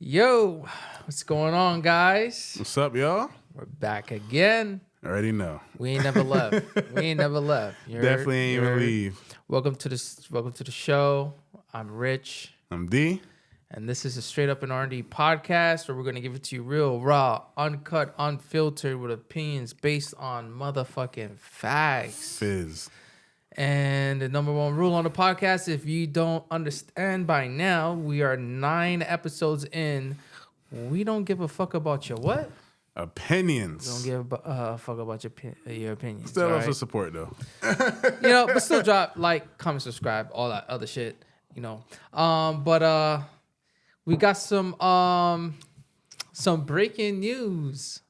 Yo, what's going on, guys? What's up, y'all? We're back again. I already know. We ain't never left. We ain't never left. Definitely ain't even leave. Welcome to the show. I'm Rich, I'm D. and this is a straight up and R&D podcast where we're gonna give it to you real, raw, uncut, unfiltered, with opinions based on motherfucking facts. Fizz. And the number one rule on the podcast, if you don't understand by now, we are 9 episodes in. We don't give a fuck about your what? Opinions. Don't give a fuck about your opinions. Still all lots right? of support, though. But still drop, like, comment, subscribe, all that other shit, But we got some breaking news,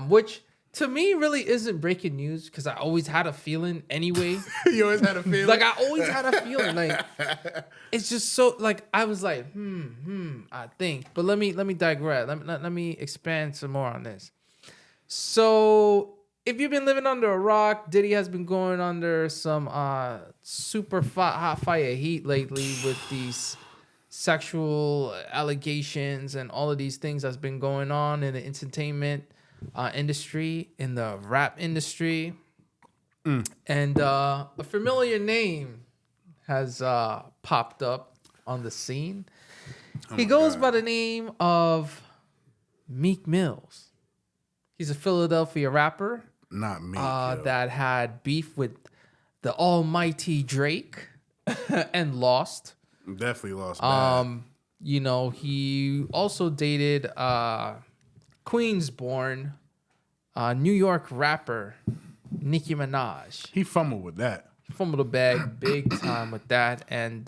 which to me really isn't breaking news because I always had a feeling anyway. You always had a feeling? Like, I always had a feeling. Like, it's just so, like, I was like, I think. But let me digress. Let me expand some more on this. So, if you've been living under a rock, Diddy has been going under some super hot fire heat lately with these sexual allegations and all of these things that's been going on in the entertainment industry, in the rap industry. And a familiar name has popped up on the scene. He goes by the name of Meek Mills. He's a Philadelphia rapper. Not me. That had beef with the almighty Drake and lost. Definitely lost bad. He also dated Queens-born New York rapper Nicki Minaj. He fumbled with that. Fumbled a bag big time with that. And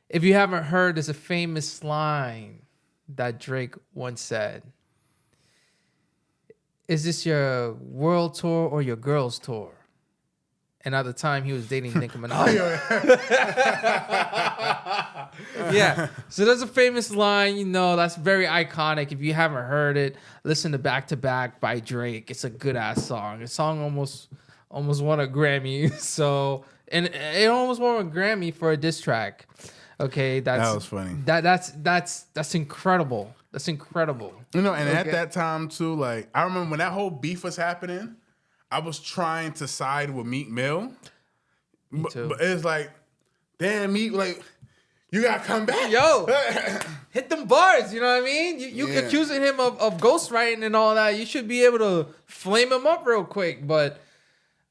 if you haven't heard, there's a famous line that Drake once said. Is this your world tour or your girls tour? And at the time, he was dating Nicki Minaj. Yeah. So there's a famous line, that's very iconic. If you haven't heard it, listen to Back to Back by Drake. It's a good ass song. The song almost won a Grammy. So, and it almost won a Grammy for a diss track. Okay, that was funny. That's incredible. That's incredible. At that time too, like I remember when that whole beef was happening, I was trying to side with Meek Mill. Me too. But it's like, damn, Meek, like, you gotta come back. Yo, hit them bars, you know what I mean? You accusing him of ghostwriting and all that. You should be able to flame him up real quick. But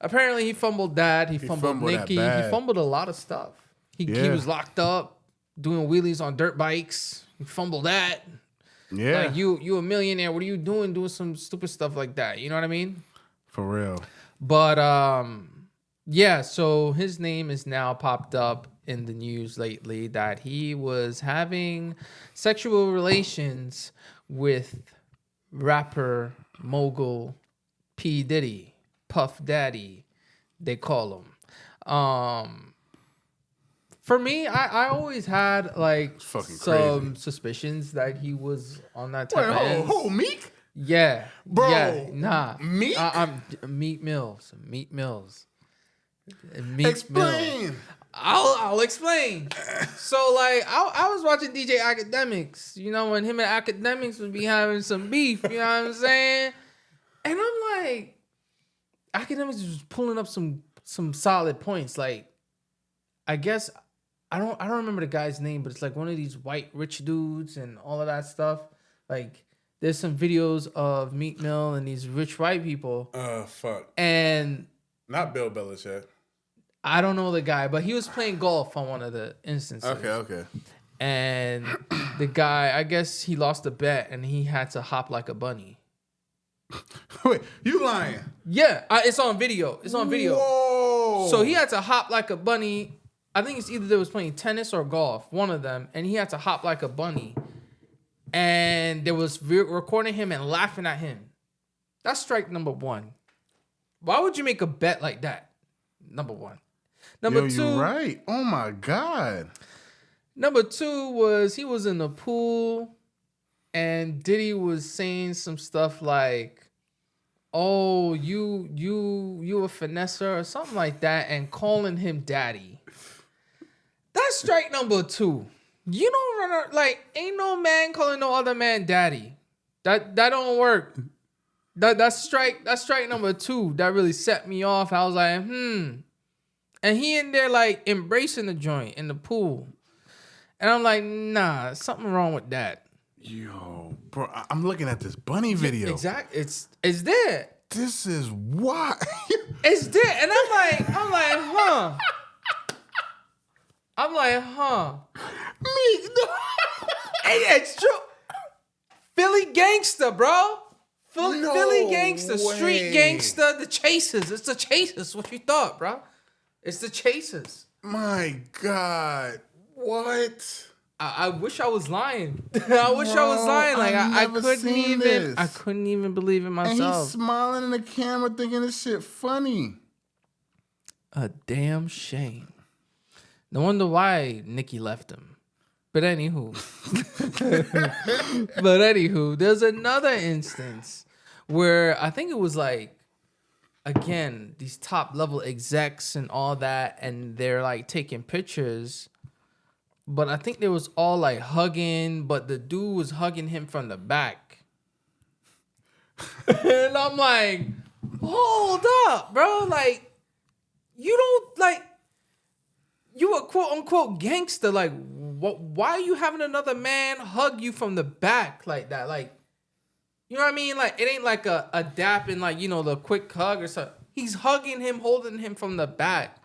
apparently he fumbled that. He fumbled Nicki. He fumbled a lot of stuff. He was locked up doing wheelies on dirt bikes. He fumbled that. Yeah. Like, you a millionaire. What are you doing some stupid stuff like that? You know what I mean? For real. But, so his name is now popped up in the news lately that he was having sexual relations with rapper mogul P Diddy, Puff Daddy, they call him. For me, I always had like some suspicions that he was on that type of ends. Meek? Yeah, bro. Yeah, nah. Meek? I'm Meek Mills. Explain. I'll explain. So like, I was watching DJ Academics. When him and Academics would be having some beef. You know what I'm saying? And I'm like, Academics was pulling up some solid points. Like, I guess I don't remember the guy's name, but it's like one of these white rich dudes and all of that stuff. Like, there's some videos of Meek Mill and these rich white people. Fuck. And not Bill Belichick. I don't know the guy, but he was playing golf on one of the instances. Okay. And the guy, I guess he lost a bet and he had to hop like a bunny. Wait, you lying? Yeah, it's on video. Whoa. So he had to hop like a bunny. I think it's either they was playing tennis or golf, one of them, and he had to hop like a bunny. And they was recording him and laughing at him. That's strike number 1. Why would you make a bet like that? Number 1. Number 2. You're right. Oh my God. Number 2 was he was in the pool and Diddy was saying some stuff like, "Oh, you a finesser," or something like that, and calling him daddy. That's strike number 2. You don't run like ain't no man calling no other man daddy. That don't work. That's strike number 2. That really set me off. I was like, And he in there like embracing the joint in the pool. And I'm like, nah, something wrong with that. Yo, bro, I'm looking at this bunny video. Exactly. It's there. This is what It's there. And I'm like, huh. Meek, no. Hey, it's true. Philly gangster, bro. Philly gangster, street gangster, the Chasers. It's the Chasers. What you thought, bro? It's the Chasers. My God. What? I wish I was lying. I wish I was lying. Like I couldn't even believe it myself. And he's smiling in the camera thinking this shit funny. A damn shame. No wonder why Nicki left him. But anywho. There's another instance where I think it was like, again, these top level execs and all that, and they're like taking pictures. But I think they was all like hugging, but the dude was hugging him from the back. And I'm like, hold up, bro. Like, you don't like, you a quote unquote gangster. Like, why are you having another man hug you from the back like that? Like, you know what I mean? Like, it ain't like a dap and like, you know, the quick hug or something. He's hugging him, holding him from the back.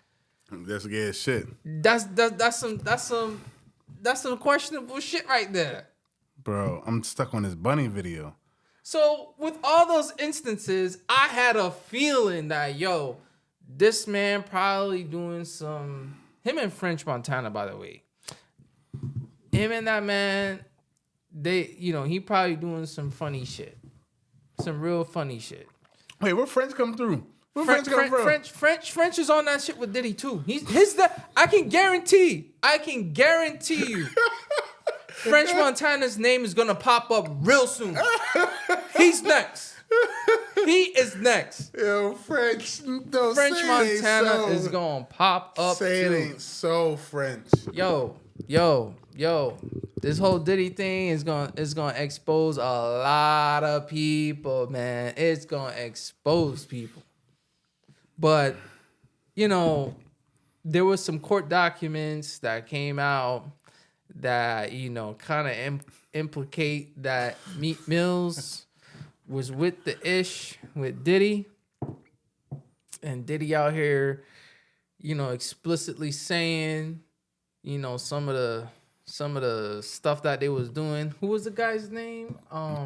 That's gay as shit. That's some questionable shit right there. Bro, I'm stuck on this bunny video. So with all those instances, I had a feeling that, yo, this man probably doing some, him and French Montana, by the way. Him and that man, he probably doing some funny shit. Some real funny shit. Wait, where French come through? French is on that shit with Diddy too. I can guarantee you, French Montana's name is gonna pop up real soon. He's next. He is next. Yo, French Montana is gonna pop up. Say it ain't so French. Yo. This whole Diddy thing is gonna expose a lot of people, man. It's gonna expose people. But, there was some court documents that came out that, kind of implicate that Meek Mills was with with Diddy. And Diddy out here, explicitly saying, some of the stuff that they was doing. Who was the guy's name?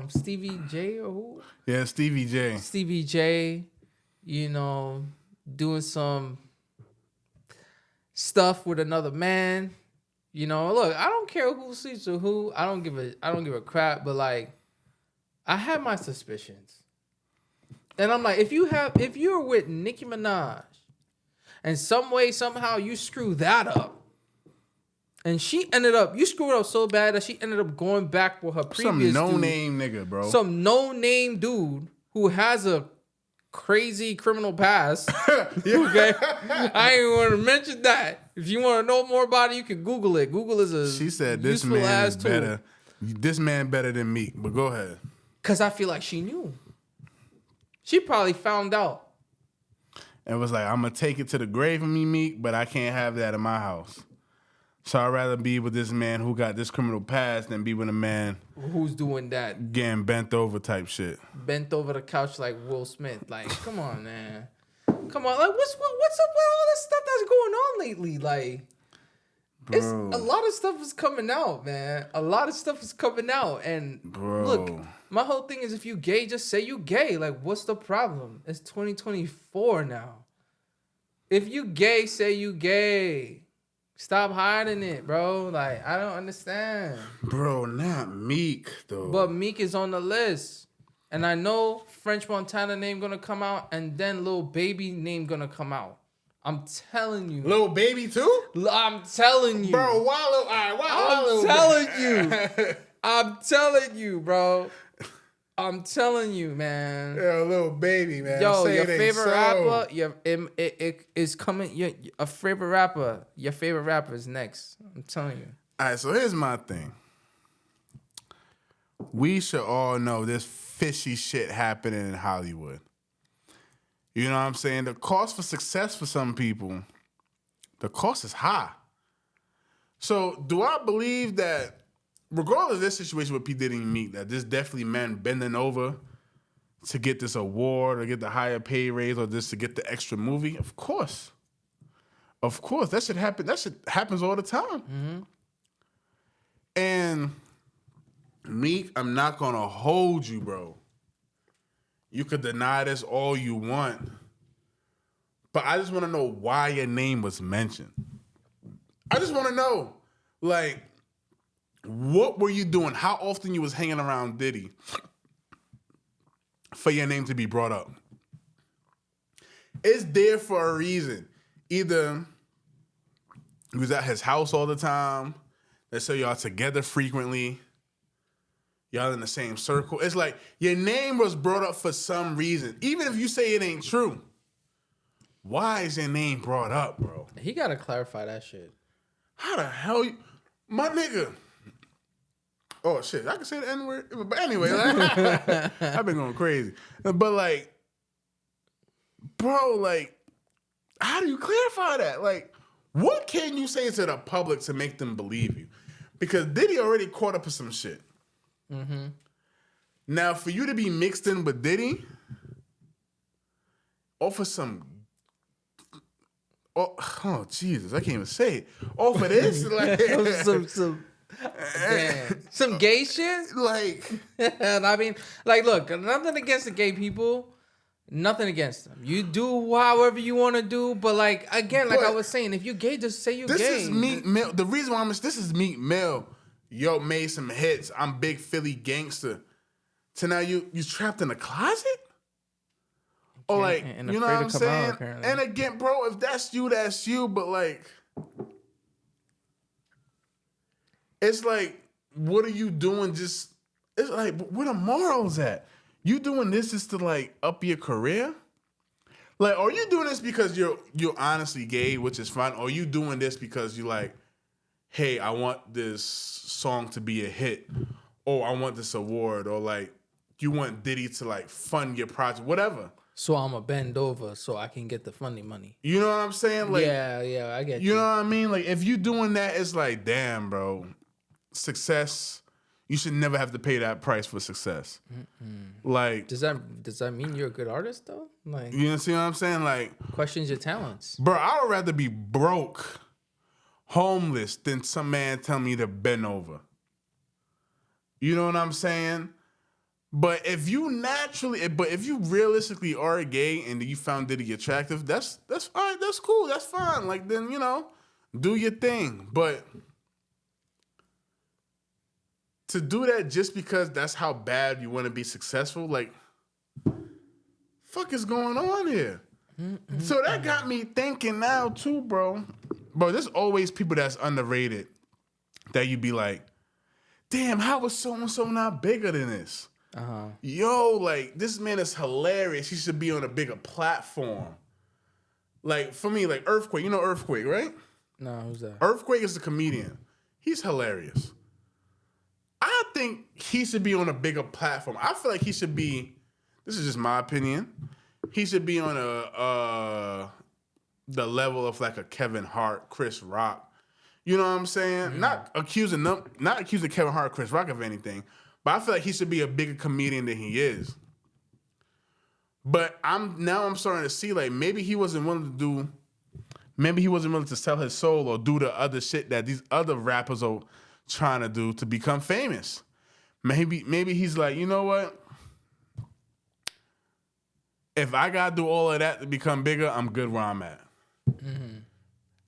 Stevie J or who? Yeah, Stevie J. Stevie J, doing some stuff with another man. Look, I don't care who sleeps with who. I don't give a crap, but like I have my suspicions. And I'm like, if you're with Nicki Minaj and some way, somehow you screw that up, and you screwed up so bad that she ended up going back with her previous some no-name nigga, bro. Some no-name dude who has a crazy criminal past. Okay? I ain't want to mention that. If you want to know more about it, you can Google it. Google is a She said this man is better. This man better than Meek, but go ahead. Because I feel like she knew. She probably found out. And was like, I'm going to take it to the grave of me, Meek, but I can't have that in my house. So I'd rather be with this man who got this criminal past than be with a man who's doing that, getting bent over type shit. Bent over the couch like Will Smith. Like, come on, man. Come on. Like, what's up with all this stuff that's going on lately? Like, it's a lot of stuff is coming out, man. A lot of stuff is coming out. And look, my whole thing is if you gay, just say you gay. Like, what's the problem? It's 2024 now. If you gay, say you gay. Stop hiding it, bro. Like, I don't understand. Bro, not Meek, though. But Meek is on the list. And I know French Montana name gonna come out, and then Lil Baby name gonna come out. I'm telling you. Lil Baby too? I'm telling you. Bro, why I'm telling you. I'm telling you, bro. I'm telling you, man. Yo, Lil Baby, man. Yo, your favorite rapper, it is coming. A favorite rapper. Your favorite rapper is next. I'm telling you. All right, so here's my thing. We should all know there's fishy shit happening in Hollywood. You know what I'm saying? The cost for success for some people, the cost is high. So do I believe that, regardless of this situation with P Diddy and Meek, that there's definitely men bending over to get this award or get the higher pay raise or just to get the extra movie? Of course. Of course. That should happen. That shit happens all the time. Mm-hmm. And Meek, I'm not going to hold you, bro. You could deny this all you want. But I just want to know why your name was mentioned. I just want to know, like, what were you doing? How often you was hanging around Diddy for your name to be brought up? It's there for a reason. Either you was at his house all the time. Let's say y'all together frequently. Y'all in the same circle. It's like your name was brought up for some reason. Even if you say it ain't true. Why is your name brought up, bro? He got to clarify that shit. How the hell you... My nigga... Oh, shit. I can say the N-word. But anyway, like, I've been going crazy. But, like... Bro, like... How do you clarify that? Like, what can you say to the public to make them believe you? Because Diddy already caught up with some shit. Mm-hmm. Now, for you to be mixed in with Diddy... Offer some... Oh, Jesus, I can't even say it. Off of this? Like, some gay shit? Like... I mean, like, look, nothing against the gay people. Nothing against them. You do however you want to do. But, like, again, like I was saying, if you're gay, just say you're gay. This is Meek Mill. The reason why this is Meek Mill. Yo, made some hits. I'm big Philly gangster. So now you trapped in a closet? Or like, and you know what I'm saying? Out, and again, bro, if that's you, that's you. But like, it's like, what are you doing? Just, it's like, where the morals at? You doing this just to like up your career? Like, are you doing this because you're honestly gay, which is fine? Or are you doing this because you like, hey, I want this song to be a hit, or I want this award, or like, you want Diddy to like fund your project, whatever. So I'm going to bend over so I can get the funding money. You know what I'm saying? Like, yeah, I get you. You know what I mean? Like, if you doing that, it's like, damn, bro. Success, you should never have to pay that price for success. Like, does that mean you're a good artist, though? Like, you know what I'm saying? Like, questions your talents. Bro, I would rather be broke, homeless, than some man tell me to bend over. You know what I'm saying? But if you realistically are gay and you found Diddy attractive, that's fine. That's cool. That's fine. Like, then, you know, do your thing. But to do that just because that's how bad you want to be successful, like, fuck is going on here? So that got me thinking now too, bro. Bro, there's always people that's underrated that you be like, damn, how was so-and-so not bigger than this? Yo, like, this man is hilarious. He should be on a bigger platform. Like, for me, like, Earthquake. You know Earthquake, right? No, who's that? Earthquake is the comedian. He's hilarious. I think he should be on a bigger platform. I feel like he should be, this is just my opinion, he should be on the level of like a Kevin Hart, Chris Rock. You know what I'm saying? Mm-hmm. Not accusing Kevin Hart, Chris Rock of anything, but I feel like he should be a bigger comedian than he is. But I'm starting to see, like, maybe he wasn't willing to sell his soul or do the other shit that these other rappers are trying to do to become famous. Maybe he's like, you know what? If I gotta do all of that to become bigger, I'm good where I'm at. Mm-hmm.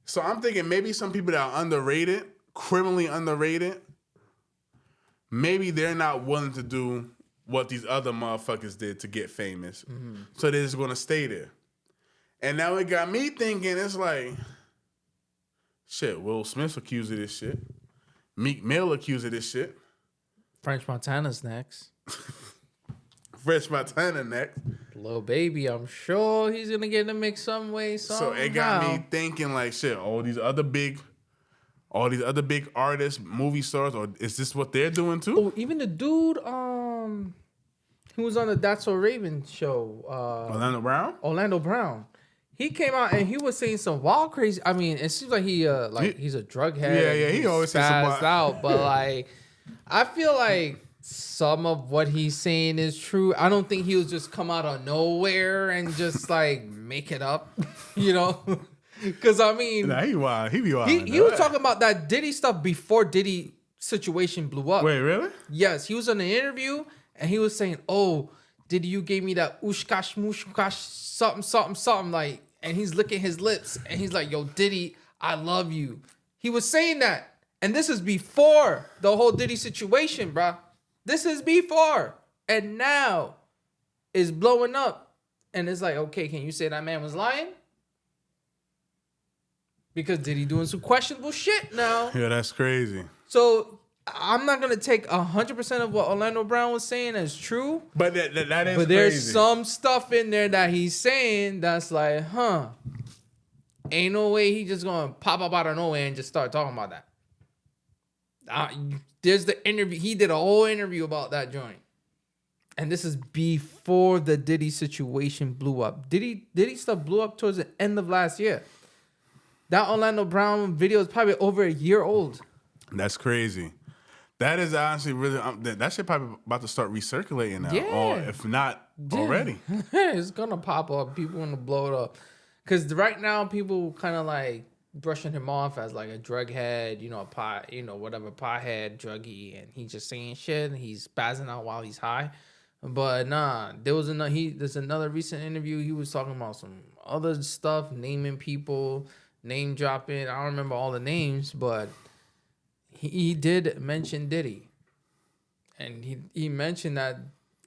So I'm thinking maybe some people that are underrated, criminally underrated, maybe they're not willing to do what these other motherfuckers did to get famous. Mm-hmm. So they're just gonna stay there. And now it got me thinking, it's like, shit, Will Smith's accused of this shit. Meek Mill accused of this shit. French Montana's next. French Montana next. Lil Baby, I'm sure he's gonna get in the mix some way, somehow. So it got me thinking, like, shit, all these other big all these other big artists, movie stars, or is this what they're doing too? Oh, even the dude, who was on the That's So Raven show, Orlando Brown. He came out and he was saying some wild crazy. I mean, it seems like he's a drug head. Yeah, he always says some wild out. But like, I feel like some of what he's saying is true. I don't think he was just come out of nowhere and just like make it up, you know? Because I mean, nah, he wild. He be wild. He was talking about that Diddy stuff before Diddy situation blew up. Wait, really? Yes, he was in an interview and he was saying, "Oh, Diddy, you gave me that ushkash mushkash something like," and he's licking his lips and he's like, "Yo, Diddy, I love you." He was saying that, and this is before the whole Diddy situation, bruh. This is before, and now it's blowing up, and it's like, okay, can you say that man was lying? Because Diddy doing some questionable shit now. Yeah, that's crazy. So I'm not gonna take 100% of what Orlando Brown was saying as true. But that is crazy. But there's some stuff in there that he's saying that's like, ain't no way he just gonna pop up out of nowhere and just start talking about that. There's the interview. He did a whole interview about that joint. And this is before the Diddy situation blew up. Diddy stuff blew up towards the end of last year. That Orlando Brown video is probably over a year old. That's crazy. That is honestly really, that shit probably about to start recirculating now. Yeah. Or if not already. It's going to pop up. People want to blow it up. Because right now, people kind of like brushing him off as like a drug head, whatever, pothead, druggie. And he's just saying shit. And he's spazzing out while he's high. But nah, there's another recent interview. He was talking about some other stuff, naming people, name dropping. I don't remember all the names, but he did mention Diddy. And he mentioned that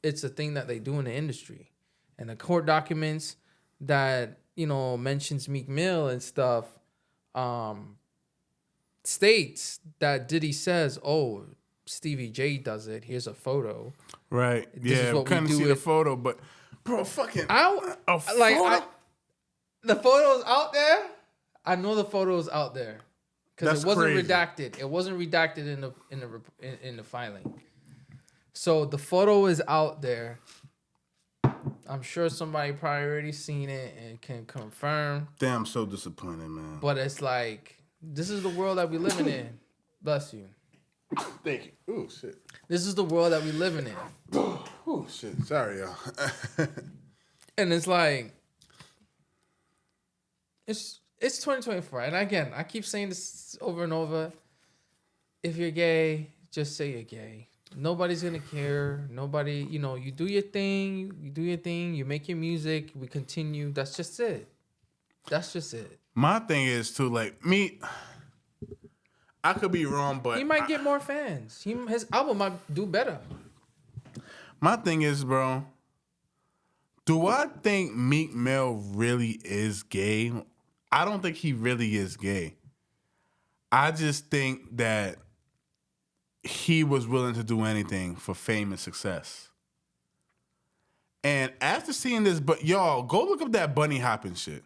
it's a thing that they do in the industry. And the court documents that, mentions Meek Mill and stuff, states that Diddy says, "Oh, Stevie J does it. Here's a photo." Right. This is what we couldn't do see the with- photo, but bro, fucking the photos out there. I know the photos out there because it wasn't crazy. redacted. It wasn't redacted in the filing. So the photo is out there. I'm sure somebody probably already seen it and can confirm. Damn, I'm so disappointed, man. But it's like, this is the world that we living in. Bless you. Thank you. Oh shit. This is the world that we living in. Oh shit. Sorry, y'all. And it's like, it's 2024. And again, I keep saying this over and over. If you're gay, just say you're gay. Nobody's going to care. Nobody, you do your thing. You make your music. We continue. That's just it. My thing is too, like, me, I could be wrong, but He might get more fans. His album might do better. my thing is, bro, do I think Meek Mill really is gay? I don't think he really is gay. I just think that he was willing to do anything for fame and success. And after seeing this, but y'all, go look up that bunny hopping shit.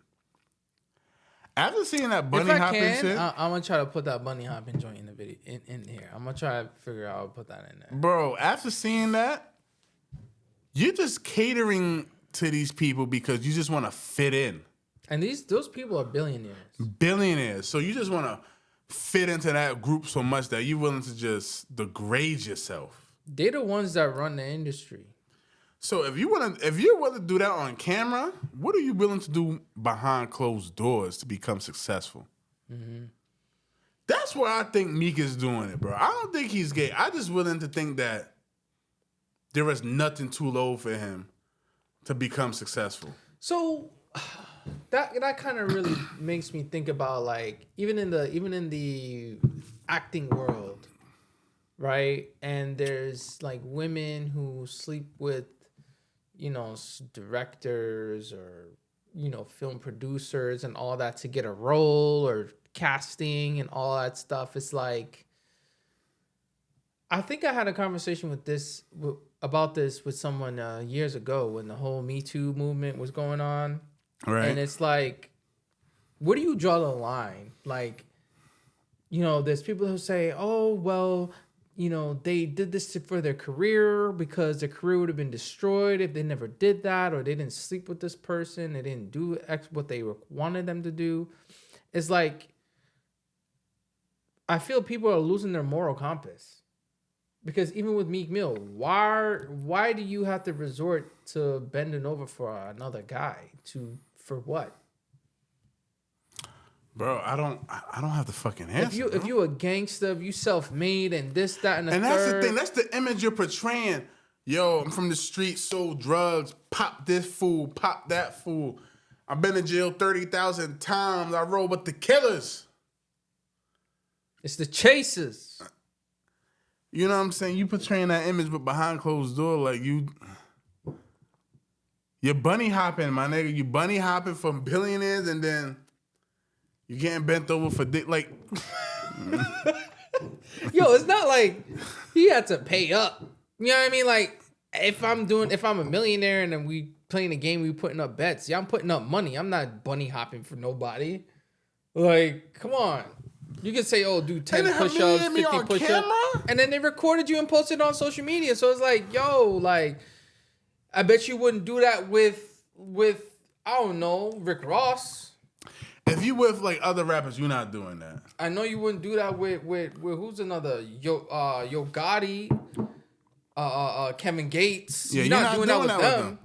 After seeing that bunny hopping shit, I'm gonna try to put that bunny hopping joint in the video in here. I'm gonna try to figure out how to put that in there. bro, after seeing that, you're just catering to these people because you just want to fit in. And those people are billionaires. Billionaires. So you just want to fit into that group so much that you're willing to just degrade yourself. They're the ones that run the industry. So if you're willing to do that on camera, what are you willing to do behind closed doors to become successful? Mm-hmm. That's where I think Meek is doing it, bro. I don't think he's gay. I just willing to think that there is nothing too low for him to become successful. So that kind of really makes me think about, like, even in the acting world, right? And there's like women who sleep with, directors or film producers and all that to get a role, or casting and all that stuff. It's like, I think I had a conversation about this with someone years ago when the whole Me Too movement was going on. Right. And it's like, where do you draw the line? Like, there's people who say, oh, well, they did this for their career because their career would have been destroyed if they never did that, or they didn't sleep with this person, they didn't do what they wanted them to do. It's like, I feel people are losing their moral compass. Because even with Meek Mill, why do you have to resort to bending over for another guy? For what? Bro, I don't have the fucking answer. If you a gangster, if you self-made and this, that, and the third. And that's the thing. That's the image you're portraying. Yo, I'm from the street, sold drugs, pop this fool, pop that fool. I've been in jail 30,000 times. I roll with the killers. It's the chasers. You know what I'm saying? You portraying that image, but behind closed door, like you're bunny hopping, my nigga. You bunny hopping from billionaires, and then you getting bent over for dick. Like, yo, it's not like he had to pay up. You know what I mean? Like, if I'm a millionaire and then we playing a game, we putting up bets. Yeah, I'm putting up money. I'm not bunny hopping for nobody. Like, come on. You can say, oh, do 10 push-ups, 50 push-ups. And then they recorded you and posted it on social media. So it's like, yo, like, I bet you wouldn't do that with I don't know, Rick Ross. If you with like other rappers, you're not doing that. I know you wouldn't do that with who's another Yo Gotti, Kevin Gates. Yeah, you're not doing that with them.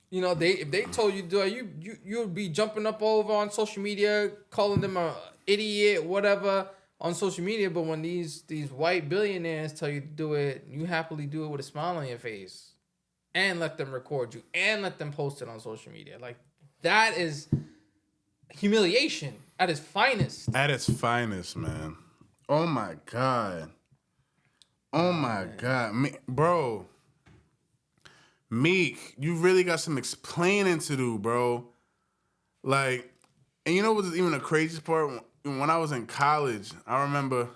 If they told you to do it, you would be jumping up over on social media, calling them a idiot, whatever, on social media. But when these white billionaires tell you to do it, you happily do it with a smile on your face, and let them record you, and let them post it on social media. Like, that is humiliation at its finest. At its finest, man. Oh my God. Oh my God. Bro. Meek, you really got some explaining to do, bro. Like, and you know what's even the craziest part? When I was in college, I remember,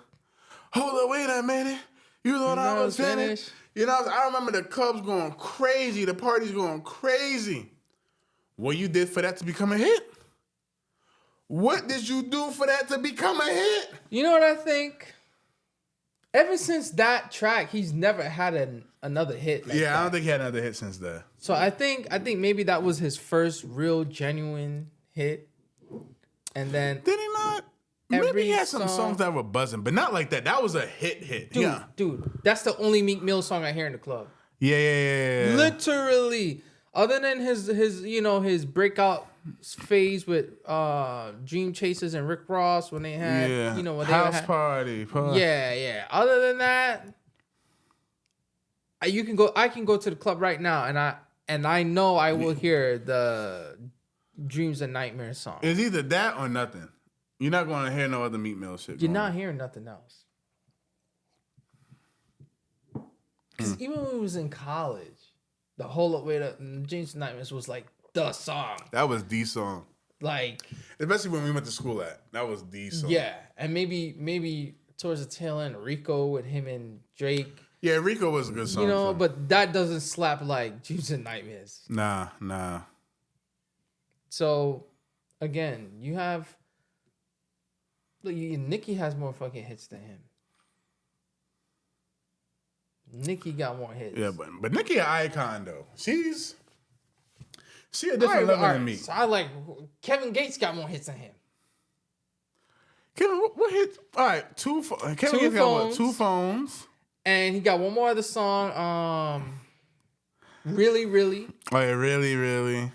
hold up, wait a minute. You thought I was finished? I remember the clubs going crazy, the parties going crazy. What you did for that to become a hit? What did you do for that to become a hit? You know what I think? Ever since that track, he's never had another hit. Like that. I don't think he had another hit since that. So I think maybe that was his first real genuine hit. And then did he not? Maybe he had some songs that were buzzing, but not like that. That was a hit. Dude, that's the only Meek Mill song I hear in the club. Yeah. Literally. Other than his breakout phase with Dream Chasers and Rick Ross when they had when they House Party. Yeah. Other than that, I can go to the club right now and I know I will hear the Dreams and Nightmares song. It's either that or nothing. You're not going to hear no other Meek Mill shit. You're not hearing nothing else. Because even when we was in college, the whole way to Dreams and Nightmares was like the song. That was the song. Like, especially when we went to school that was the song. Yeah, and maybe towards the tail end, Rico with him and Drake. Yeah, Rico was a good song. But that doesn't slap like Dreams and Nightmares. Nah. So, again, you have... Look, Nicki has more fucking hits than him. Nicki got more hits. Yeah, but Nicki an icon, though. She a different level than me. So I like... Kevin Gates got more hits than him. Kevin, what hits? All right, Kevin Gates got what? 2 phones. And he got one more other song. Really, really. Oh, yeah, really, really.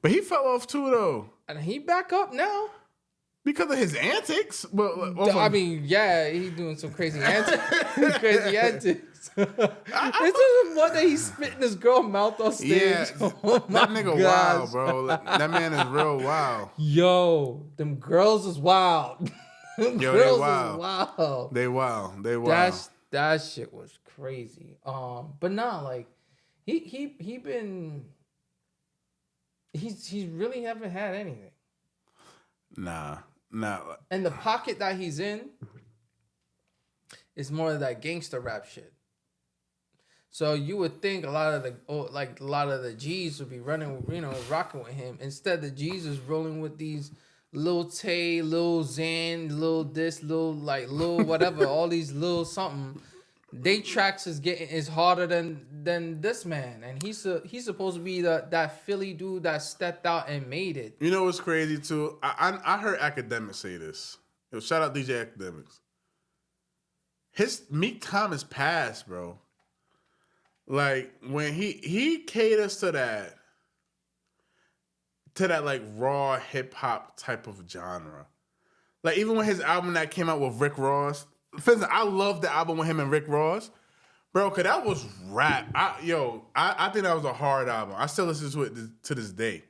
But he fell off, too, though. And he back up now. Because of his antics? I mean, yeah, he's doing some crazy antics. This is one that he's spitting his girl mouth on stage. Yeah, oh my that nigga gosh. wild, bro. That man is real wild. Yo, them girls is wild. They wild. They wild. That shit was crazy. But nah, like he really haven't had anything. Nah. And the pocket that he's in is more of that gangster rap shit. So you would think a lot of the G's would be running, rocking with him. Instead, the G's is rolling with these Lil Tay, Lil Xan, Lil this, Lil whatever, all these Lil something. They tracks is harder than this man, and he's supposed to be that Philly dude that stepped out and made it. You know what's crazy too? I heard Academics say this. Yo, shout out DJ Academics. His Meek time is past, bro. Like when he caters to that like raw hip hop type of genre. Like even when his album that came out with Rick Ross. For instance, I love the album with him and Rick Ross. Bro, cause that was rap. I think that was a hard album. I still listen to it to this day.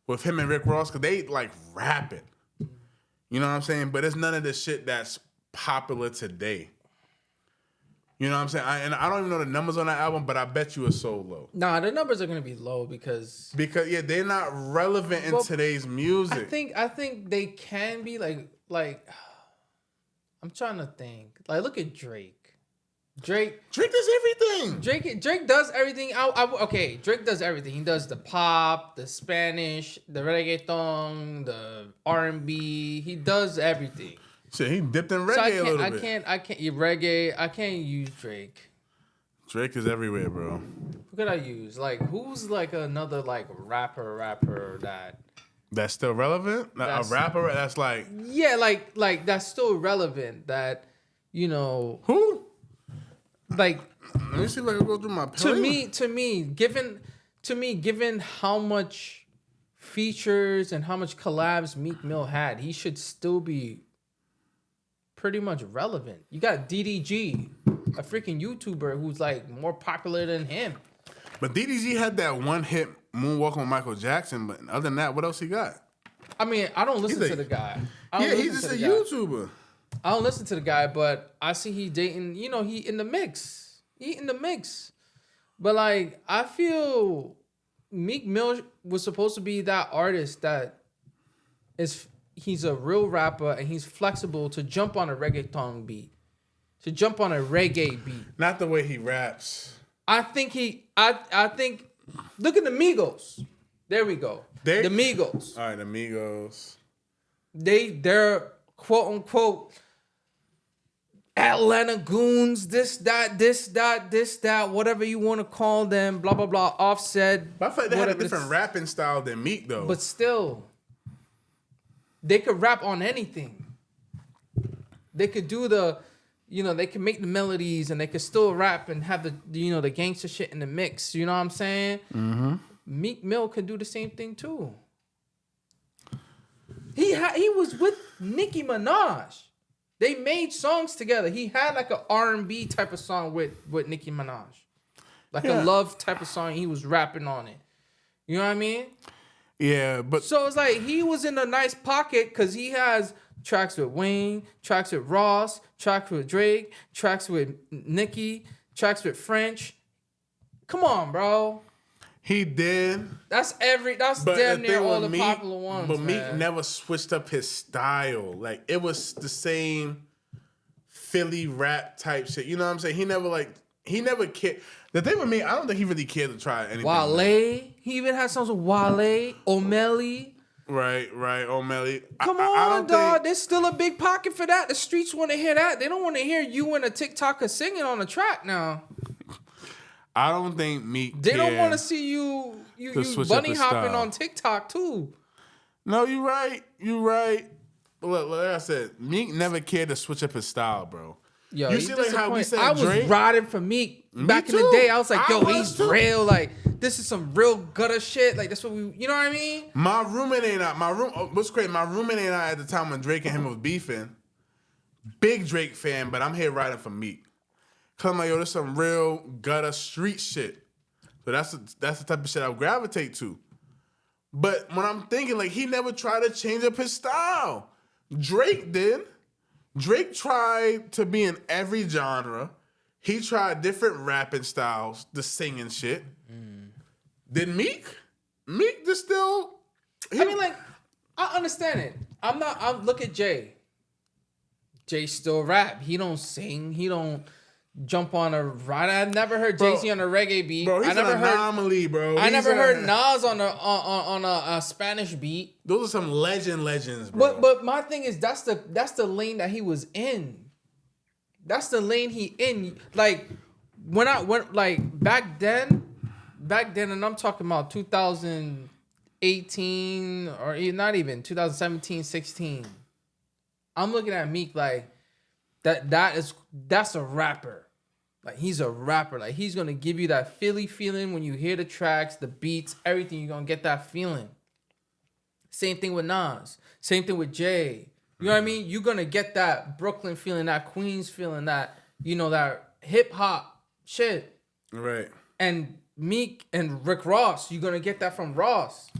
With him and Rick Ross, cause they like rapping. You know what I'm saying? But it's none of the shit that's popular today. You know what I'm saying? I don't even know the numbers on that album, but I bet you it's so low. Nah, the numbers are gonna be low because yeah, they're not relevant in today's music. I think they can be like I'm trying to think. Like look at Drake. Drake does everything. Drake does everything. Okay, Drake does everything. He does the pop, the Spanish, the reggaeton, the R&B. He does everything. Shit, he dipped in reggae a little bit. I can't reggae. I can't use Drake. Drake is everywhere, bro. Who could I use? Like who's like another like rapper that's still relevant? A rapper that's like yeah, like that's still relevant. That you know who? Like let me see if I can go through my playlist. To me, given how much features and how much collabs Meek Mill had, he should still be pretty much relevant. You got DDG, a freaking YouTuber who's like more popular than him. But DDG had that one hit Moonwalking with Michael Jackson, but other than that, what else he got? I mean, I don't listen to the guy. He's just a YouTuber. I don't listen to the guy, but I see he dating, you know, he in the mix. But like, I feel Meek Mill was supposed to be that artist that he's a real rapper and he's flexible to jump on a reggaeton beat, to jump on a reggae beat. Not the way he raps. I think look at the Migos. There we go. The Migos. All right, the Migos. They're quote unquote Atlanta goons, this, that, whatever you want to call them, blah, blah, blah, Offset. But I feel like they had a different rapping style than Meek, though. But still, they could rap on anything. They could do they can make the melodies and they could still rap and have the gangster shit in the mix. You know what I'm saying? Mm-hmm. Meek Mill could do the same thing, too. He was with Nicki Minaj. They made songs together. He had like an R&B type of song with Nicki Minaj. Like a love type of song. He was rapping on it. You know what I mean? Yeah, but... So it's like he was in a nice pocket because he has tracks with Wayne, tracks with Ross, tracks with Drake, tracks with Nicki, tracks with French. Come on, bro. He did. That's damn near all the popular ones. But Meek never switched up his style. Like it was the same Philly rap type shit. You know what I'm saying? He never cared. The thing with me, I don't think he really cared to try anything. Wale, he even had songs with Wale, O'Malley. Right, O'Malley. Come on, dog. There's still a big pocket for that. The streets want to hear that. They don't want to hear you and a TikToker singing on a track now. I don't think Meek. They don't want to see you bunny hopping on TikTok too. No, you're right. Look, like I said, Meek never cared to switch up his style, bro. Yo, you see like how we said I was Drake? riding for Meek back in the day. I was like, he's real. Like this is some real gutter shit. Like that's what you know what I mean? My roommate and I. What's crazy? My roommate and I at the time when Drake and him was beefing. Big Drake fan, but I'm here riding for Meek. Cause I'm like, yo, there's some real gutter street shit. So that's the type of shit I gravitate to. But when I'm thinking, like, he never tried to change up his style. Drake did. Drake tried to be in every genre. He tried different rapping styles, the singing shit. Did Meek? Meek just still... I mean, like, I understand it. Look at Jay. Jay still rap. He don't sing. He don't... jump on a ride. I never heard Jay-Z on a reggae beat. Bro, he's I never an anomaly, bro. I never heard Nas on a Spanish beat. Those are some legends, bro. But my thing is that's the lane that he was in. That's the lane he in. Like when back then, and I'm talking about 2018 or not even 2017, 16. I'm looking at Meek like that's a rapper. Like he's a rapper. Like he's gonna give you that Philly feeling when you hear the tracks, the beats, everything. You're gonna get that feeling. Same thing with Nas. Same thing with Jay. You know what I mean? You're gonna get that Brooklyn feeling, that Queens feeling, that that hip hop shit. Right. And Meek and Rick Ross, you're gonna get that from Ross.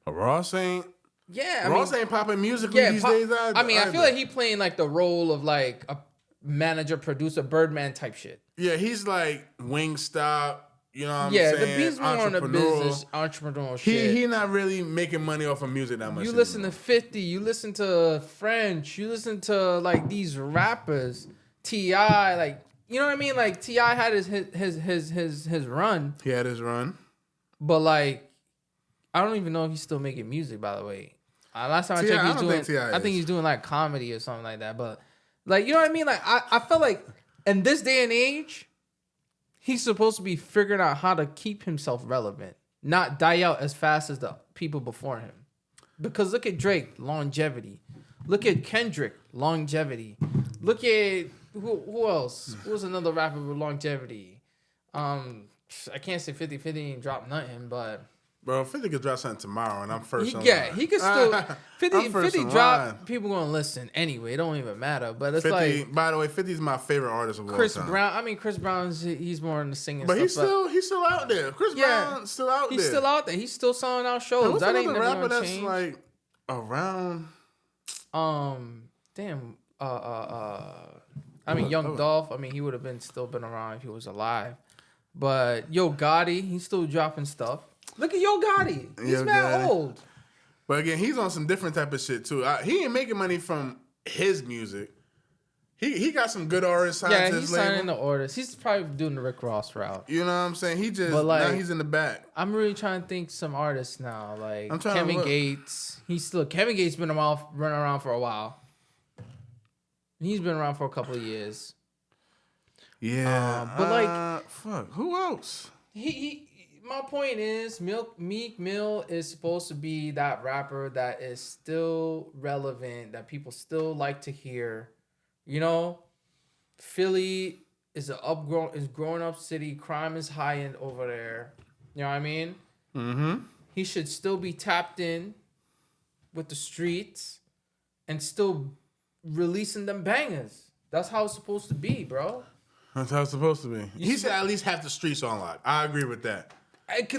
But Ross ain't. Yeah, Ross ain't popping musically these days. I feel like he playing like the role of like a manager, producer, Birdman type shit. Yeah, he's like Wingstop. You know what I'm saying? Yeah, the beat's more on the business, entrepreneurial shit. He not really making money off of music that much. You listen to 50, you listen to French, you listen to like these rappers, T.I., like you know what I mean? Like T.I. had his run. He had his run. But like I don't even know if he's still making music, by the way. Last time I checked, I think he's doing like comedy or something like that. But like, you know what I mean? Like I felt like in this day and age, he's supposed to be figuring out how to keep himself relevant, not die out as fast as the people before him. Because look at Drake, longevity. Look at Kendrick, longevity. Look at who else? Who was another rapper with longevity? I can't say 50 ain't dropped nothing, but bro, 50 could drop something tomorrow, and I'm first. He could still 50 drop. People gonna listen anyway. It don't even matter. But it's 50, like, by the way, 50 is my favorite artist of all time. Chris Brown. I mean, Chris Brown's he's more in the singing. But stuff, he's still out there. Chris Brown's still out there. He's still out there. He's still selling out shows. What's that ain't another never rapper gonna that's change. like around? Damn. I mean, Young Dolph. I mean, he would have still been around if he was alive. But Yo Gotti, he's still dropping stuff. Look at Yo Gotti. He's mad old. But again, he's on some different type of shit too. He ain't making money from his music. He got some good artists signed to his label. Yeah, he's signing the artists. He's probably doing the Rick Ross route. You know what I'm saying? He just now he's in the back. I'm really trying to think some artists now, like Kevin Gates. Kevin Gates been running around for a while. He's been around for a couple of years. Yeah, but like, fuck, who else? My point is, Meek Mill is supposed to be that rapper that is still relevant, that people still like to hear. You know, Philly is growing up city. Crime is high over there. You know what I mean? Mm-hmm. He should still be tapped in with the streets and still releasing them bangers. That's how it's supposed to be, bro. That's how it's supposed to be. He should at least have the streets on lock. I agree with that.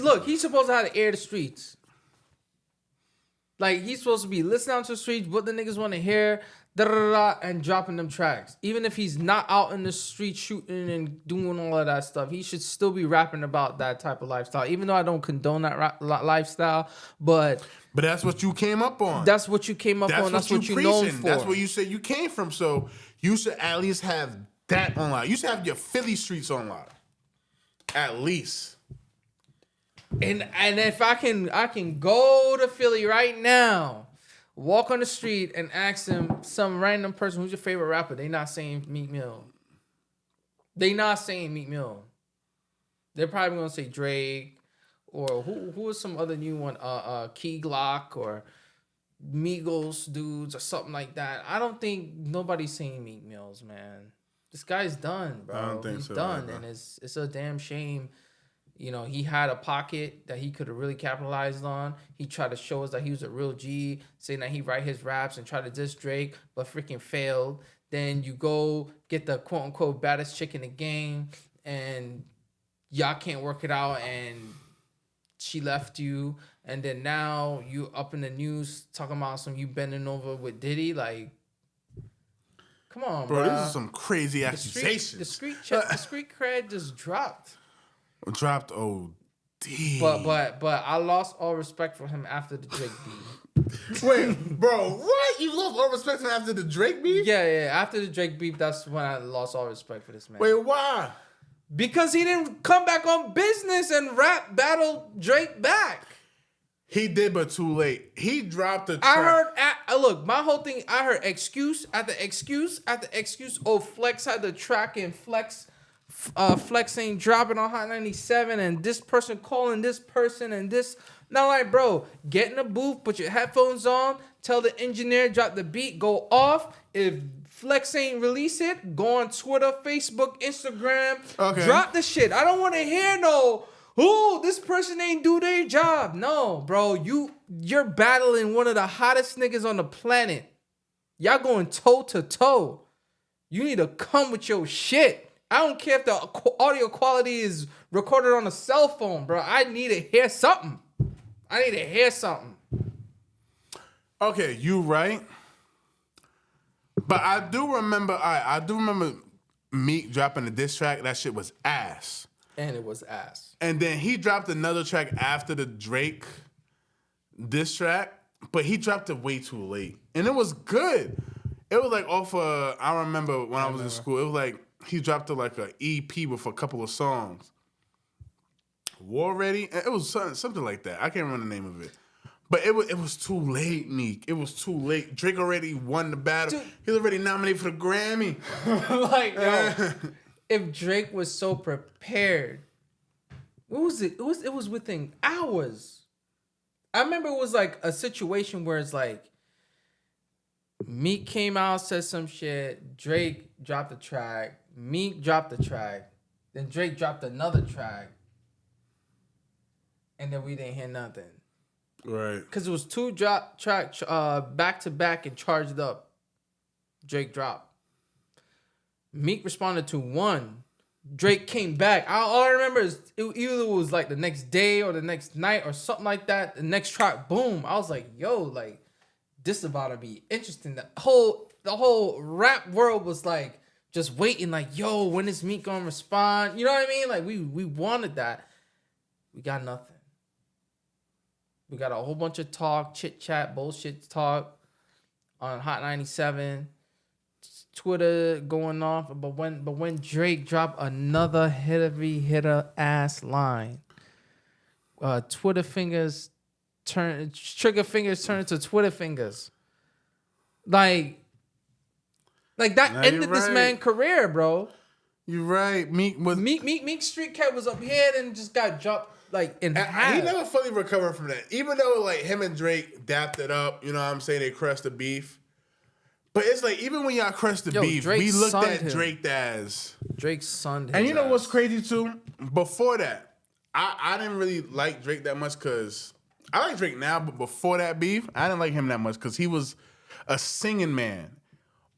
Look, he's supposed to have to air the streets. Like, he's supposed to be listening to the streets, what the niggas want to hear, and dropping them tracks. Even if he's not out in the street shooting and doing all of that stuff, he should still be rapping about that type of lifestyle. Even though I don't condone that lifestyle, but that's what you came up on. That's what you came up on. That's what you're known for. That's where you say you came from. So you should at least have that on lock. You should have your Philly streets on lock. At least. And if I can go to Philly right now, walk on the street and ask them, some random person, who's your favorite rapper? They not saying Meek Mill. They not saying Meek Mill. They're probably gonna say Drake, or who is some other new one? Key Glock or Migos dudes or something like that. I don't think nobody's saying Meek Mills, man. This guy's done, bro. I don't think He's so, done, either. and it's a damn shame. You know, he had a pocket that he could have really capitalized on. He tried to show us that he was a real G, saying that he write his raps and try to diss Drake, but freaking failed. Then you go get the quote-unquote baddest chick in the game, and y'all can't work it out, and she left you. And then now you up in the news talking about you bending over with Diddy. Like, come on, bro. This is some crazy accusations. The street cred just dropped. Dropped, oh, But I lost all respect for him after the Drake beef. Wait, bro, what? You lost all respect for him after the Drake beef? Yeah. After the Drake beef, that's when I lost all respect for this man. Wait, why? Because he didn't come back on business and rap battle Drake back. He did, but too late. He dropped the track. I heard, look, my whole thing, I heard excuse after excuse after excuse. Oh, Flex had the track and Flex ain't dropping on Hot 97 and this person calling this person and this. Now, like, bro, get in the booth, put your headphones on, tell the engineer, drop the beat, go off. If Flex ain't release it, go on Twitter, Facebook, Instagram, drop the shit. I don't want to hear this person ain't do their job. No, bro, you're battling one of the hottest niggas on the planet. Y'all going toe to toe. You need to come with your shit. I don't care if the audio quality is recorded on a cell phone, bro. I need to hear something. Okay, you right. But I do remember Meek dropping the diss track. That shit was ass. And it was ass. And then he dropped another track after the Drake diss track, but he dropped it way too late. And it was good. It was like off I remember when I was in school, it was like he dropped like an EP with a couple of songs. War Ready? It was something like that. I can't remember the name of it. But it was too late, Meek. It was too late. Drake already won the battle. Dude. He was already nominated for the Grammy. Like, yo, if Drake was so prepared, what was it? It was within hours. I remember it was like a situation where it's like Meek came out, said some shit. Drake dropped the track. Meek dropped the track. Then Drake dropped another track. And then we didn't hear nothing. Right. Because it was two drop tracks back to back and charged up. Drake dropped. Meek responded to one. Drake came back. All I remember is either it was like the next day or the next night or something like that. The next track, boom. I was like, yo, like, this is about to be interesting. The whole rap world was like just waiting, like, yo, when is Meek gonna respond? You know what I mean? Like, we wanted that. We got nothing. We got a whole bunch of talk, chit chat, bullshit talk on Hot 97, Twitter going off. But when Drake dropped another heavy hitter ass line, trigger fingers turn into Twitter fingers. Like that ended this man's career, bro. You're right. Meek Street Cat was up here and just got dropped. Like in half. He never fully recovered from that. Even though like him and Drake dapped it up, you know what I'm saying? They crushed the beef. But it's like even when y'all crushed the beef, Drake we looked at Drake as Drake's son. And you know what's crazy too? Before that, I didn't really like Drake that much because I like Drake now, but before that beef, I didn't like him that much because he was a singing man.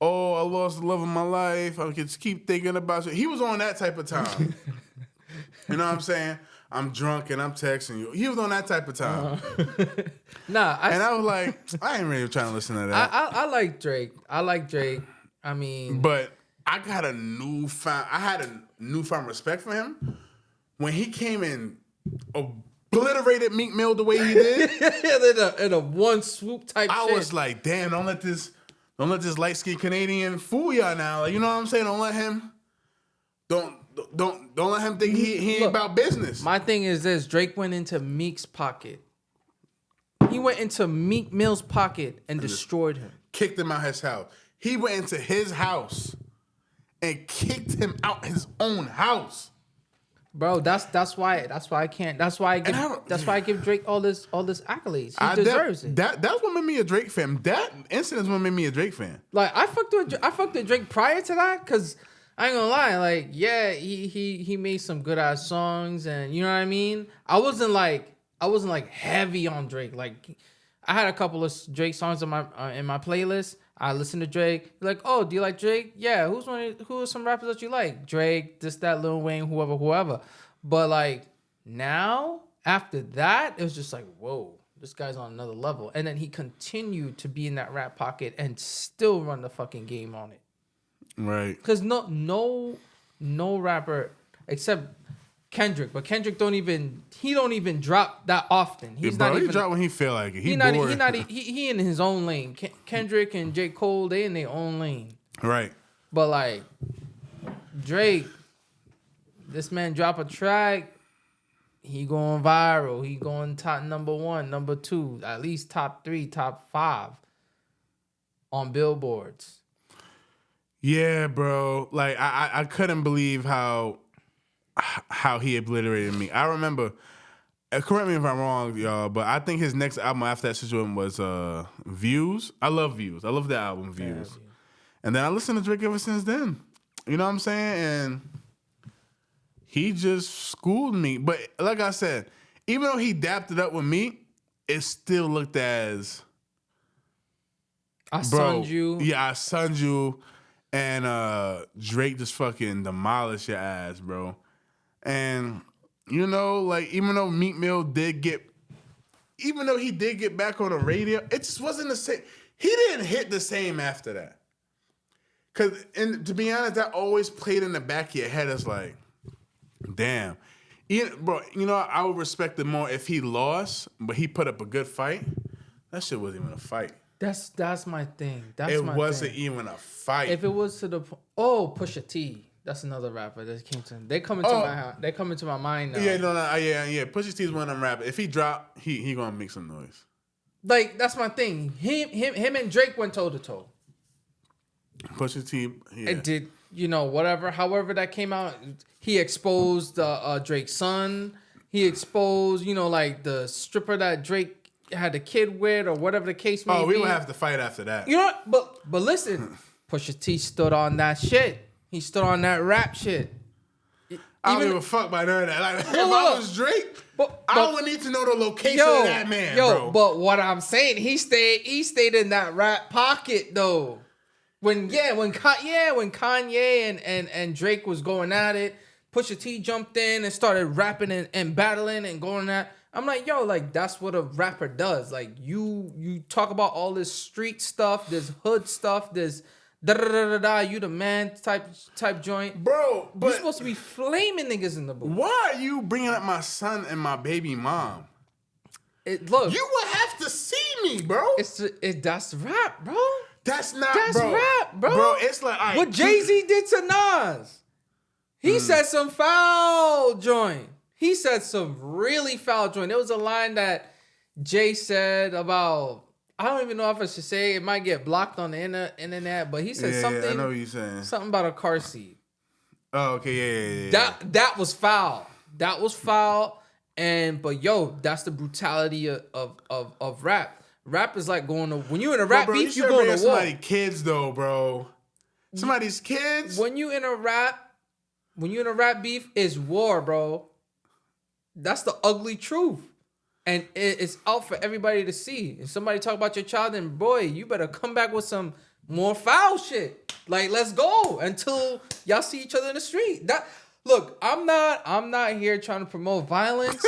Oh, I lost the love of my life. I just keep thinking about it. He was on that type of time. You know what I'm saying? I'm drunk and I'm texting you. He was on that type of time. I was like, I ain't really trying to listen to that. I like Drake. I mean, but I had a newfound respect for him when he came and obliterated Meek Mill the way he did. in a one swoop type. I was like, damn, don't let this light skinned Canadian fool y'all now. Like, you know what I'm saying? Don't let him think he ain't about business. My thing is this: Drake went into Meek's pocket. He went into Meek Mill's pocket and destroyed him. Kicked him out his house. He went into his house and kicked him out his own house. Bro, that's why I give Drake all this accolades. He deserves it. That's what made me a Drake fan. That incident's what made me a Drake fan. Like I fucked with Drake prior to that because I ain't gonna lie, like, yeah, he made some good ass songs, and you know what I mean. I wasn't like heavy on Drake. Like, I had a couple of Drake songs in my playlist. I listened to Drake. Like, oh, do you like Drake? Yeah. Who are some rappers that you like? Drake, this, that, Lil Wayne, whoever. But like now, after that, it was just like, whoa, this guy's on another level. And then he continued to be in that rap pocket and still run the fucking game on it. Right. Because no rapper except Kendrick, but Kendrick don't even drop that often. He's bro, not he even drop when he feel like it. He in his own lane. Kendrick and J. Cole, they in their own lane. Right. But like Drake, this man drop a track, he going viral. He going top number 1, number 2, at least top 3, top 5 on billboards. Yeah, bro. Like I couldn't believe how he obliterated me. I remember. Correct me if I'm wrong, y'all, but I think his next album after that situation was Views. I love Views. I love that album, Views. Yeah. And then I listened to Drake ever since then. You know what I'm saying? And he just schooled me. But like I said, even though he dapped it up with me, it still looked as sunned you. Yeah, I sunned you. And Drake just fucking demolished your ass, bro. And you know, like even though Meek Mill did get back on the radio, it just wasn't the same. He didn't hit the same after that. And to be honest, that always played in the back of your head as like, damn. Bro, you know, I would respect it more if he lost, but he put up a good fight. That shit wasn't even a fight. That's my thing. It wasn't even a fight. If it was to the Pusha T, that's another rapper that came to. They come into my house. They come into my mind now. Yeah. Pusha T is one of them rappers. If he drop, he gonna make some noise. Like that's my thing. Him and Drake went toe to toe. Pusha T, yeah. It did, however that came out. He exposed Drake's son. He exposed, like the stripper that Drake had a kid with, or whatever the case may be. Oh, we would have to fight after that. You know what? But listen, Pusha T stood on that shit. He stood on that rap shit. I don't give a fuck about none of that. Like, if I was Drake, I would need to know the location of that man, bro. But what I'm saying, he stayed in that rap pocket though. When Kanye and Drake was going at it, Pusha T jumped in and started rapping and battling and going at. I'm like, yo, like that's what a rapper does. Like you talk about all this street stuff, this hood stuff, this you the man type joint, bro. But you're supposed to be flaming niggas in the booth. Why are you bringing up my son and my baby mom? Look, you would have to see me, bro. That's rap, bro. That's not, that's bro. rap, bro. Bro, it's like what Jay-Z did to Nas. He said some foul joint. He said some really foul joint. There was a line that Jay said about, I don't even know if I should say it. Might get blocked on the internet, but he said something. I know what you're saying. Something about a car seat. Oh, okay, yeah. That was foul. That was foul. But yo, that's the brutality of rap. Rap is like going to, when you in a rap beef, you going to war. Somebody's kids though, bro. Somebody's kids. When you in a rap beef, it's war, bro. That's the ugly truth. And it's out for everybody to see. If somebody talk about your child, then boy, you better come back with some more foul shit. Like, let's go until y'all see each other in the street. Look, I'm not here trying to promote violence.